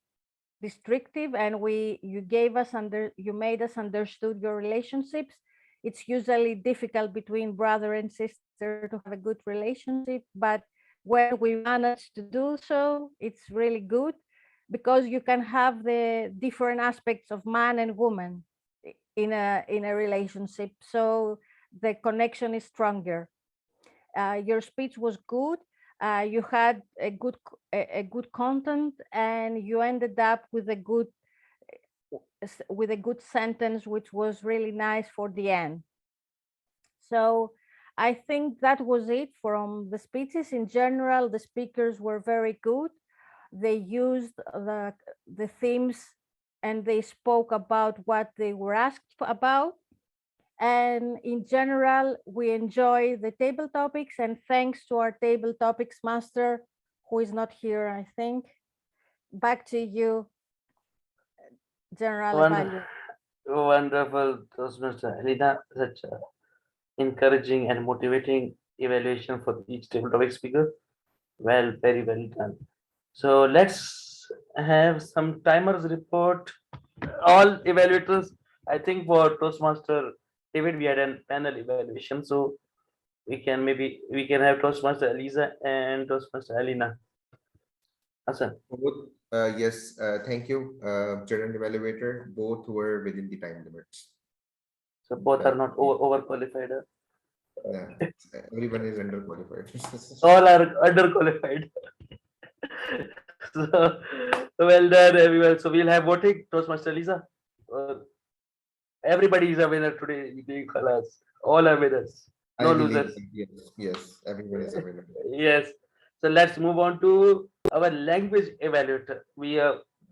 S9: restrictive, and you made us understood your relationships. It's usually difficult between brother and sister to have a good relationship, but when we manage to do so, it's really good because you can have the different aspects of man and woman in a relationship, so the connection is stronger. Your speech was good. You had a good content, and you ended up with a good sentence, which was really nice for the end. So I think that was it from the speeches. In general, the speakers were very good. They used the themes and they spoke about what they were asked about. And in general, we enjoy the table topics, and thanks to our table topics master, who is not here, I think. Back to you, General Evaluator.
S5: Wonderful, Toastmaster Elena. Such encouraging and motivating evaluation for each table topic speaker. Well, very well done. So let's have some timers report. All evaluators, I think for Toastmaster David, we had a panel evaluation. So we can have Toastmaster Elisa and Toastmaster Elena. Hasan.
S4: Yes, thank you, General Evaluator. Both were within the time limits.
S5: So both are not overqualified.
S4: Yeah, everyone is underqualified.
S5: All are underqualified. So well done, everyone. So we'll have voting. Toastmaster Lisa. Everybody is a winner today. All are winners. No losers.
S4: Yes, everyone is a winner.
S5: Yes. So let's move on to our language evaluator. We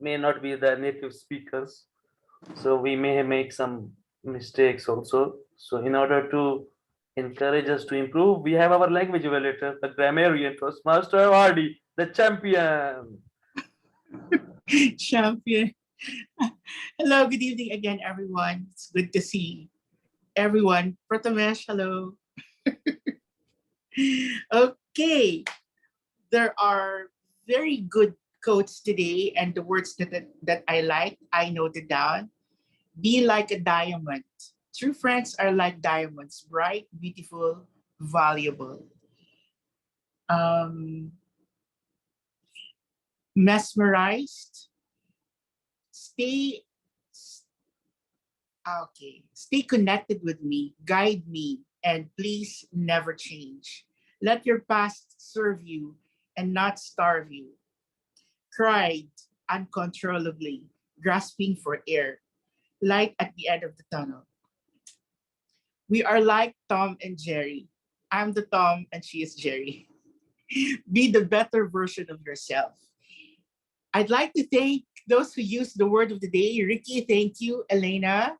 S5: may not be the native speakers, so we may make some mistakes also. So in order to encourage us to improve, we have our language evaluator, the grammarian, Toastmaster Hardy, the champion.
S18: Champion. Hello, good evening again, everyone. It's good to see everyone. Prathamesh, hello. Okay, there are very good quotes today, and the words that I like, I noted down. Be like a diamond. True friends are like diamonds, bright, beautiful, valuable. Mesmerized. Stay Okay. Stay connected with me, guide me, and please never change. Let your past serve you and not starve you. Cried uncontrollably, grasping for air. Light at the end of the tunnel. We are like Tom and Jerry. I'm the Tom and she is Jerry. Be the better version of yourself. I'd like to thank those who used the word of the day. Ricky, thank you. Elena,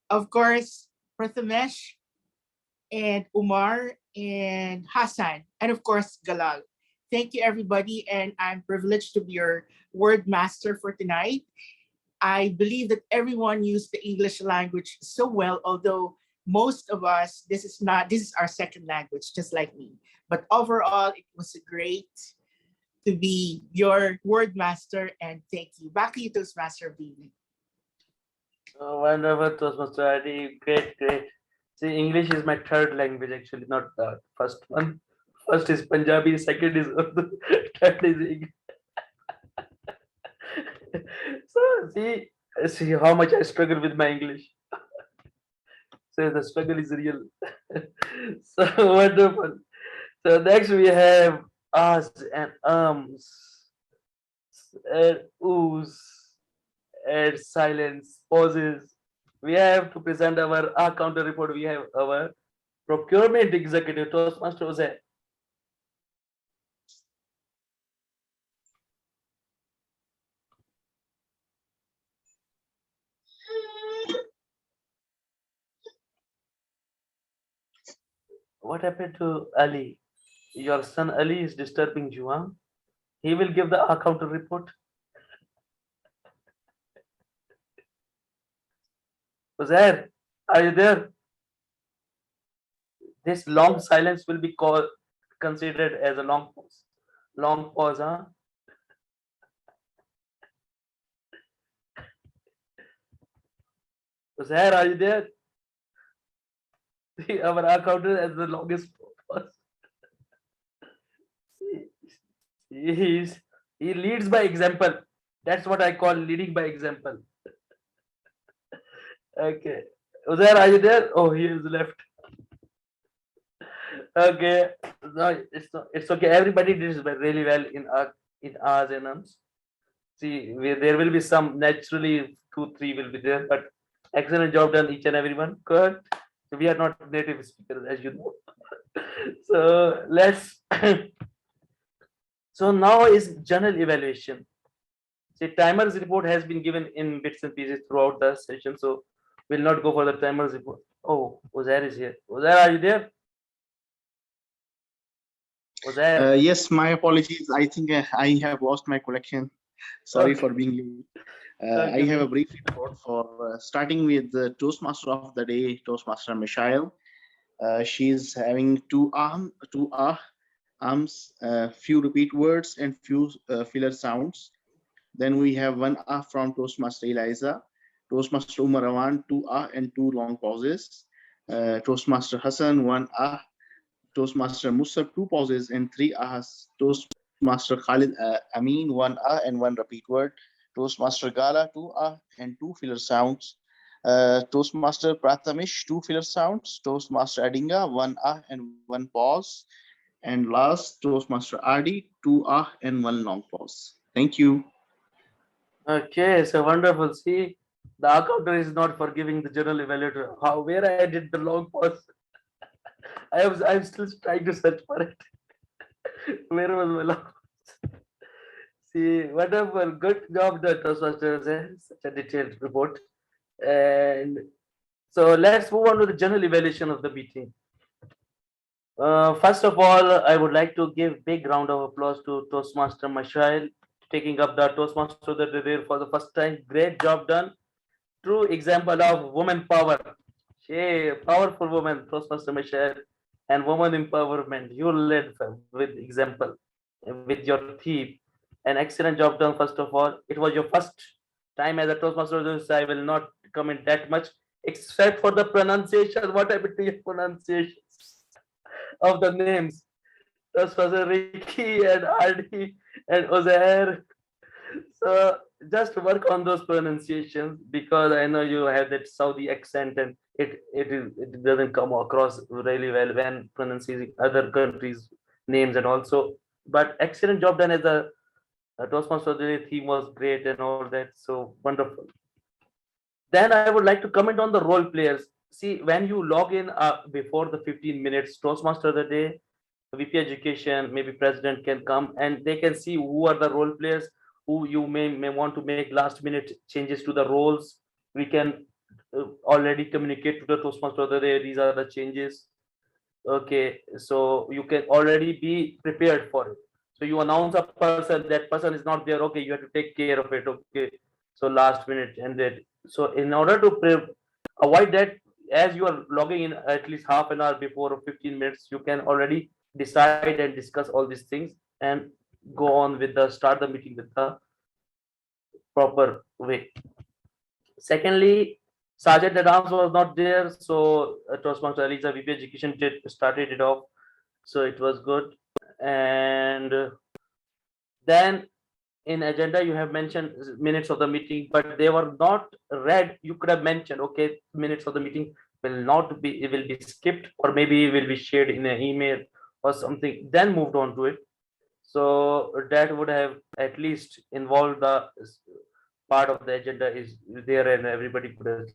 S18: of course, Prathamesh, and Umar, and Hassan, and of course, Galal. Thank you, everybody. And I'm privileged to be your word master for tonight. I believe that everyone used the English language so well, although most of us, this is our second language, just like me. But overall, it was great to be your word master, and thank you. Back to you, Toastmaster of the evening.
S5: Oh, wonderful, Toastmaster Adi. Great, great. See, English is my third language, actually, not the first one. First is Punjabi, second is Urdu, third is English. So, see how much I struggle with my English. So the struggle is real. So wonderful. So next we have us and and oohs and silence, pauses. We have to present our counter report. We have our procurement executive, Toastmaster Jose. What happened to Ali? Your son Ali is disturbing you, huh? He will give the counter report. Uzair, are you there? This long silence will be considered as a long pause. Long pause, huh? Uzair, are you there? Our accountant has the longest pause. He leads by example. That's what I call leading by example. Okay. Uzair, are you there? Oh, he is left. Okay. No, it's okay. Everybody did really well in ours and ums. See, there will be some naturally 2-3 will be there, but excellent job done each and everyone. Good. So we are not native speakers, as you know. So let's. So now is journal evaluation. See, timer's report has been given in bits and pieces throughout the session, so we'll not go for the timer's report. Oh, Uzair is here. Uzair, are you there? Uzair.
S14: Yes, my apologies. I think I have lost my connection. Sorry for being late. I have a brief report for starting with the Toastmaster of the day, Toastmaster Michelle. She's having two arms, few repeat words, and few filler sounds. Then we have one from Toastmaster Eliza, Toastmaster Umar Awan, 2 and 2 long pauses. Toastmaster Hassan, 1 Toastmaster Musab, 2 pauses and 3 ahs. Toastmaster Khalid Amin, 1 and 1 repeat word. Toastmaster Gala, 2 and 2 filler sounds. Toastmaster Prathamesh, 2 filler sounds. Toastmaster Adinga, 1 and 1 pause. And last, Toastmaster Adi, 2 and 1 long pause. Thank you.
S5: Okay, so wonderful. See, the accountant is not forgiving the journal evaluator. Where I did the long pause. I'm still trying to search for it. Where was my long pause? See, wonderful. Good job, the Toastmasters. Such a detailed report. And so let's move on to the general evaluation of the meeting. First of all, I would like to give big round of applause to Toastmaster Mashail taking up the Toastmaster of the day for the first time. Great job done. True example of woman power. She powerful woman, Toastmaster Michelle, and woman empowerment. You led with example, with your theme. An excellent job done. First of all, it was your first time as a Toastmaster, so I will not comment that much, except for the pronunciation. What happened to your pronunciations of the names? Toastmaster Ricky and Ardi and Ozair. So just work on those pronunciations, because I know you have that Saudi accent and it doesn't come across really well when pronouncing other countries' names and also. But excellent job done as a Toastmaster. The theme was great and all that, so wonderful. Then I would like to comment on the role players. See, when you log in before the 15 minutes, Toastmaster of the day, VP Education, maybe President can come and they can see who are the role players, who you may want to make last minute changes to the roles. We can already communicate to the Toastmaster of the day, these are the changes. Okay, so you can already be prepared for it. So you announce a person, that person is not there, okay, you have to take care of it, okay. So last minute and that. So in order to avoid that, as you are logging in at least half an hour before or 15 minutes, you can already decide and discuss all these things and go on with the start the meeting with the proper way. Secondly, Sergeant Adams was not there, so Toastmaster Eliza VP Education started it off, so it was good. And then in agenda you have mentioned minutes of the meeting, but they were not read. You could have mentioned, okay, minutes of the meeting will not be, it will be skipped, or maybe it will be shared in an email or something, then moved on to it. So that would have at least involved the part of the agenda is there and everybody could have.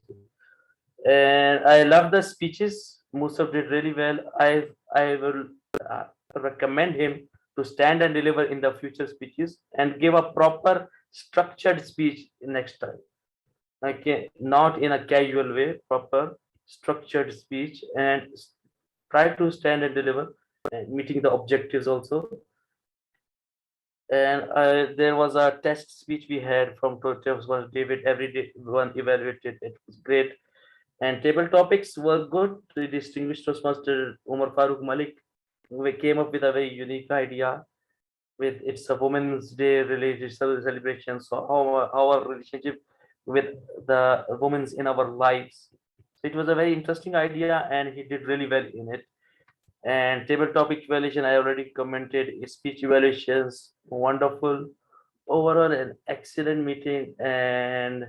S5: And I love the speeches. Musab did really well. I will recommend him to stand and deliver in the future speeches and give a proper structured speech next time. Okay, not in a casual way, proper structured speech, and try to stand and deliver, and meeting the objectives also. And there was a test speech we had from was David. Every day one evaluated. It was great. And table topics were good. The distinguished Toastmaster Umar Farooq Malik, we came up with a very unique idea with it's a Women's Day related celebration. So how our relationship with the women's in our lives. So it was a very interesting idea and he did really well in it. And table topic evaluation, I already commented. Speech evaluations, wonderful. Overall, an excellent meeting and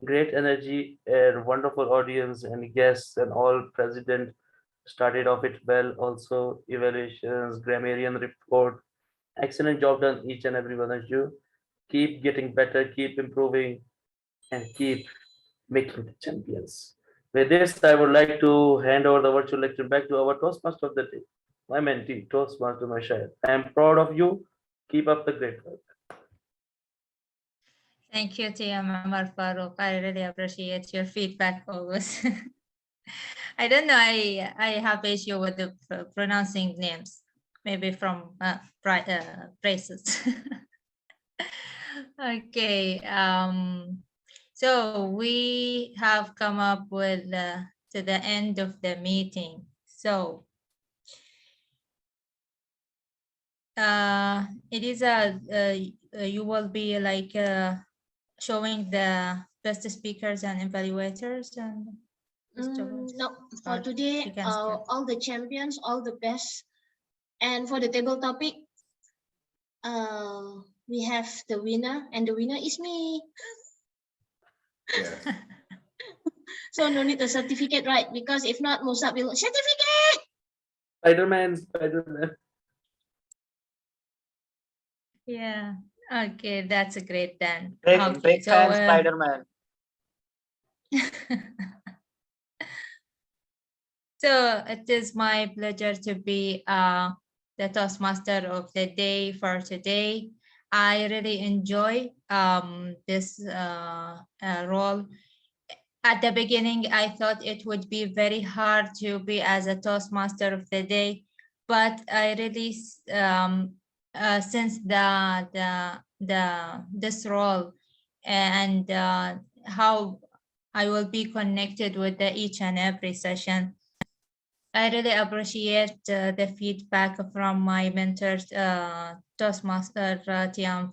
S5: great energy and wonderful audience and guests and all president started off it well. Also, evaluations, grammarian report, excellent job done each and every one of you. Keep getting better, keep improving, and keep making the champions. With this, I would like to hand over the virtual lecture back to our Toastmaster of the day, my mentee, Toastmaster Mashayat. I am proud of you. Keep up the great work.
S12: Thank you, TM Amar Farooq. I really appreciate your feedback always. I don't know, I have issue with the pronouncing names, maybe from phrases. Okay, so we have come up with to the end of the meeting. So it is you will be like showing the best speakers and evaluators and
S3: no, for today, all the champions, all the best. And for the table topic, we have the winner, and the winner is me.
S4: Yeah.
S3: So no need a certificate, right? Because if not, Musab will certificate.
S5: Spider-Man.
S12: Yeah. Okay, that's a great then.
S15: Big,
S12: Okay,
S15: big
S12: so
S15: fan Spider-Man.
S12: so it is my pleasure to be the Toastmaster of the day for today. I really enjoy this role. At the beginning, I thought it would be very hard to be as a Toastmaster of the day, but I really since this role and how I will be connected with each and every session, I really appreciate the feedback from my mentors, Toastmaster Tiam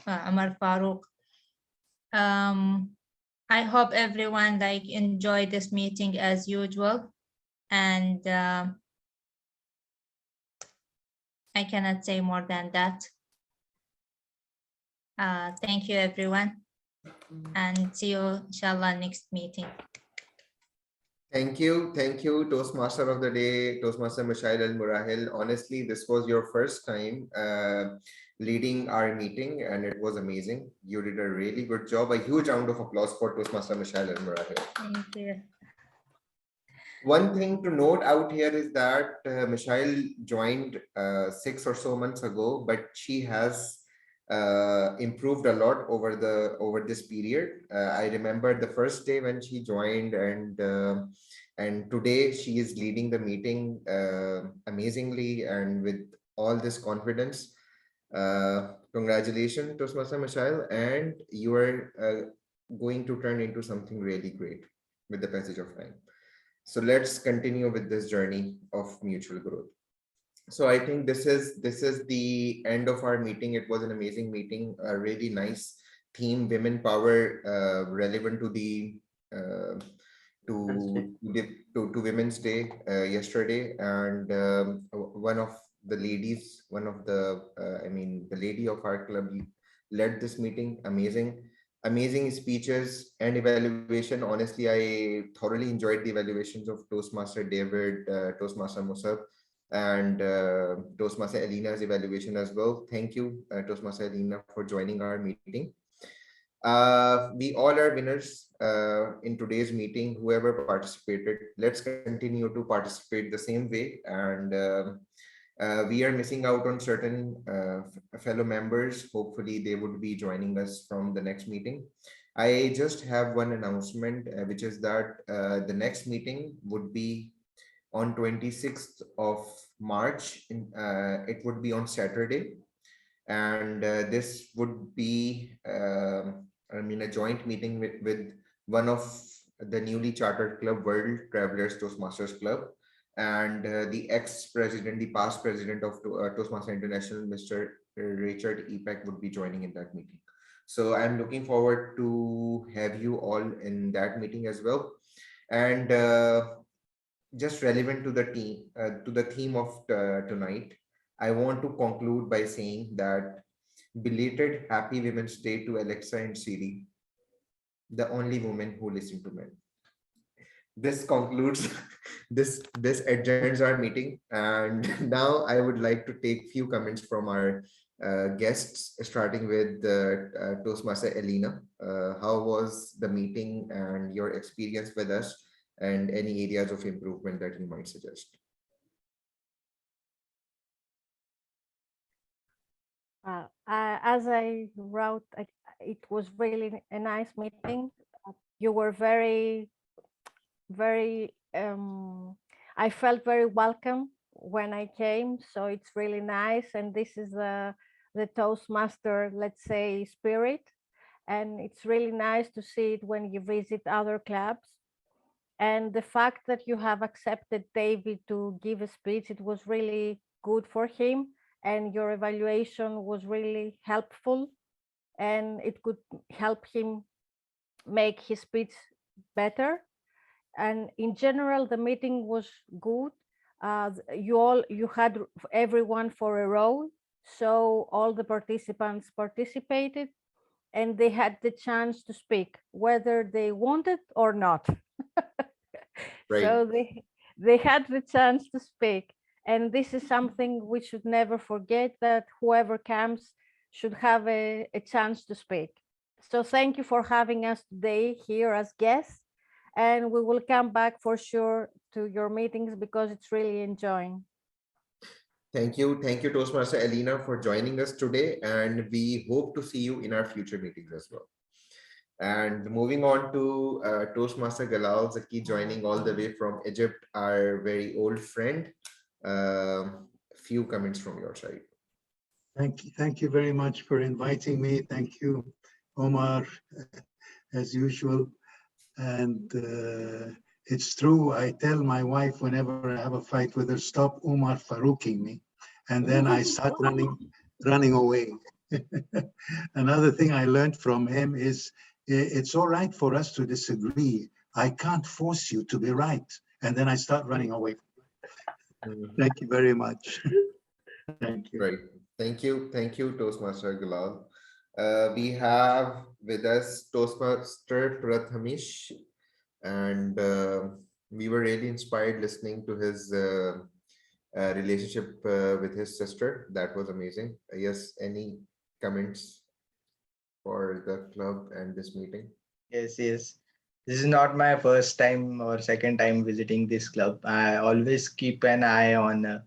S12: Amar Farooq. I hope everyone enjoyed this meeting as usual, and I cannot say more than that. Thank you, everyone. And see you, inshallah, next meeting.
S4: Thank you, Toastmaster of the Day, Toastmaster Mishail Al Murahil. Honestly, this was your first time leading our meeting, and it was amazing. You did a really good job. A huge round of applause for Toastmaster Mishail Al Murahil.
S12: Thank you.
S4: One thing to note out here is that Michelle joined 6 or so months ago, but she has improved a lot over this period. I remember the first day when she joined, and today she is leading the meeting amazingly and with all this confidence. Congratulations, Toastmaster Michelle, and you are going to turn into something really great with the passage of time. So let's continue with this journey of mutual growth. So I think this is the end of our meeting. It was an amazing meeting, a really nice theme, women power, relevant to the to Women's Day yesterday. And one of the ladies, the lady of our club led this meeting. Amazing speeches and evaluation. Honestly, I thoroughly enjoyed the evaluations of Toastmaster David, Toastmaster Musab, and Toastmaster Alina's evaluation as well. Thank you, Toastmaster Alina, for joining our meeting. We all are winners in today's meeting. Whoever participated, let's continue to participate the same way. And we are missing out on certain fellow members. Hopefully they would be joining us from the next meeting. I just have one announcement, which is that the next meeting would be on 26th of March. It would be on Saturday. And this would be, a joint meeting with one of the newly chartered club, World Travelers Toastmasters Club, and the ex-president, the past president of Toastmaster International, Mr. Richard Epek, would be joining in that meeting. So I'm looking forward to have you all in that meeting as well. And just relevant to the theme of tonight, I want to conclude by saying that belated Happy Women's Day to Alexa and Siri, the only women who listen to men. This concludes this adjourns our meeting, and now I would like to take few comments from our guests, starting with Toastmaster Alina. How was the meeting and your experience with us, and any areas of improvement that you might suggest?
S9: As I wrote, it was really a nice meeting. You were very, I felt very welcome when I came. So it's really nice. And this is the Toastmaster, let's say, spirit. And it's really nice to see it when you visit other clubs. And the fact that you have accepted David to give a speech, it was really good for him. And your evaluation was really helpful, and it could help him make his speech better. And in general, the meeting was good. You had everyone for a row, so all the participants participated, and they had the chance to speak, whether they wanted or not.
S4: Right.
S9: So they had the chance to speak. And this is something we should never forget, that whoever comes should have a chance to speak. So thank you for having us today here as guests. And we will come back for sure to your meetings because it's really enjoying.
S4: Thank you, Toastmaster Alina, for joining us today. And we hope to see you in our future meetings as well. And moving on to Toastmaster Galal Zaki, joining all the way from Egypt, our very old friend. Few comments from your side.
S6: Thank you very much for inviting me. Thank you, Omar, as usual. And it's true, I tell my wife whenever I have a fight with her, stop Omar Farouking me. And then I start running away. Another thing I learned from him is it's all right for us to disagree. I can't force you to be right. And then I start running away. Thank you very much. Thank you.
S4: Right. Thank you, Toastmaster Galal. We have with us Toastmaster Prathamesh, and we were really inspired listening to his relationship with his sister. That was amazing. Yes, any comments for the club and this meeting?
S17: Yes, yes. This is not my first time or second time visiting this club. I always keep an eye on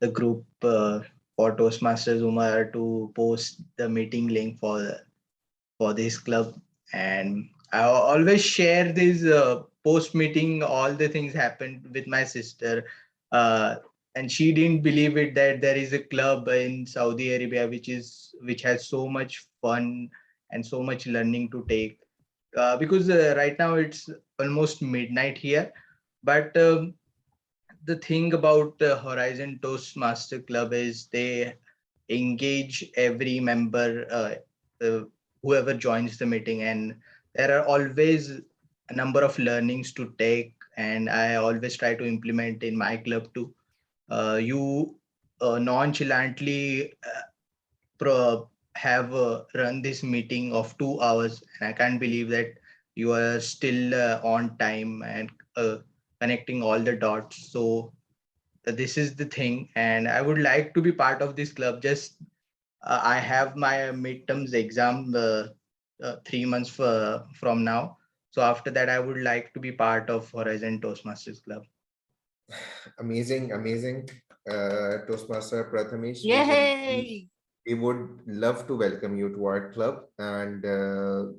S17: the group for Toastmasters Umar to post the meeting link for this club, and I always share this post meeting. All the things happened with my sister, and she didn't believe it that there is a club in Saudi Arabia which has so much fun and so much learning to take. Because right now it's almost midnight here, but the thing about Horizon Toastmaster Club is they engage every member, whoever joins the meeting, and there are always a number of learnings to take, and I always try to implement in my club too. You nonchalantly have run this meeting of 2 hours, and I can't believe that you are still on time and connecting all the dots. So this is the thing, and I would like to be part of this club. Just I have my midterms exam 3 months from now. So after that, I would like to be part of Horizon Toastmasters Club.
S4: Amazing, amazing. Toastmaster Prathamesh,
S18: Yay!
S4: we would love to welcome you to our club, and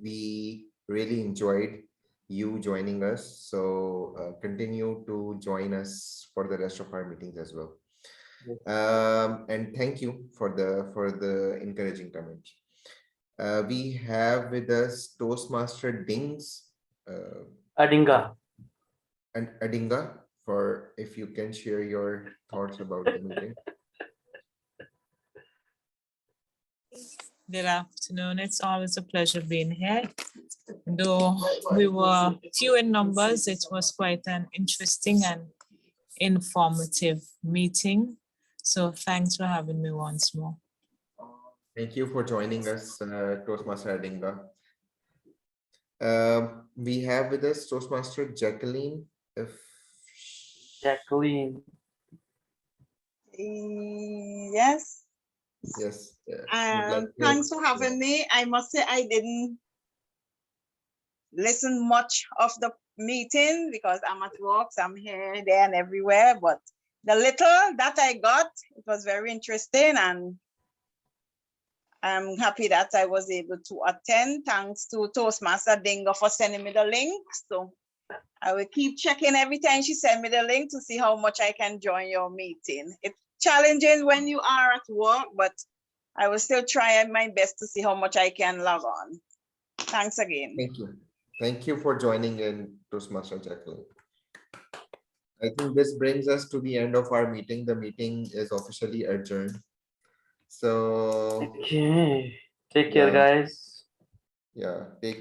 S4: we really enjoyed you joining us. So continue to join us for the rest of our meetings as well. And thank you for the encouraging comment. We have with us Toastmaster Dings
S5: Adinga.
S4: and Adinga, for if you can share your thoughts about the meeting.
S19: Good afternoon. It's always a pleasure being here. Though we were few in numbers, it was quite an interesting and informative meeting. So thanks for having me once more.
S4: Thank you for joining us, Toastmaster Adinga. We have with us Toastmaster Jacqueline.
S5: Jacqueline.
S20: Yes.
S4: Yes. Like
S20: Thanks for having me. I must say I didn't listen much of the meeting because I'm at work, so I'm here, there, and everywhere. But the little that I got, it was very interesting, and I'm happy that I was able to attend. Thanks to Toastmaster Dingo for sending me the link. So I will keep checking every time she sends me the link to see how much I can join your meeting. It's challenging when you are at work, but I will still try my best to see how much I can log on. Thanks again.
S4: Thank you. Thank you for joining in, Toastmaster Jacqueline. I think this brings us to the end of our meeting. The meeting is officially adjourned. So
S5: Okay. Take care, guys.
S4: Yeah. Take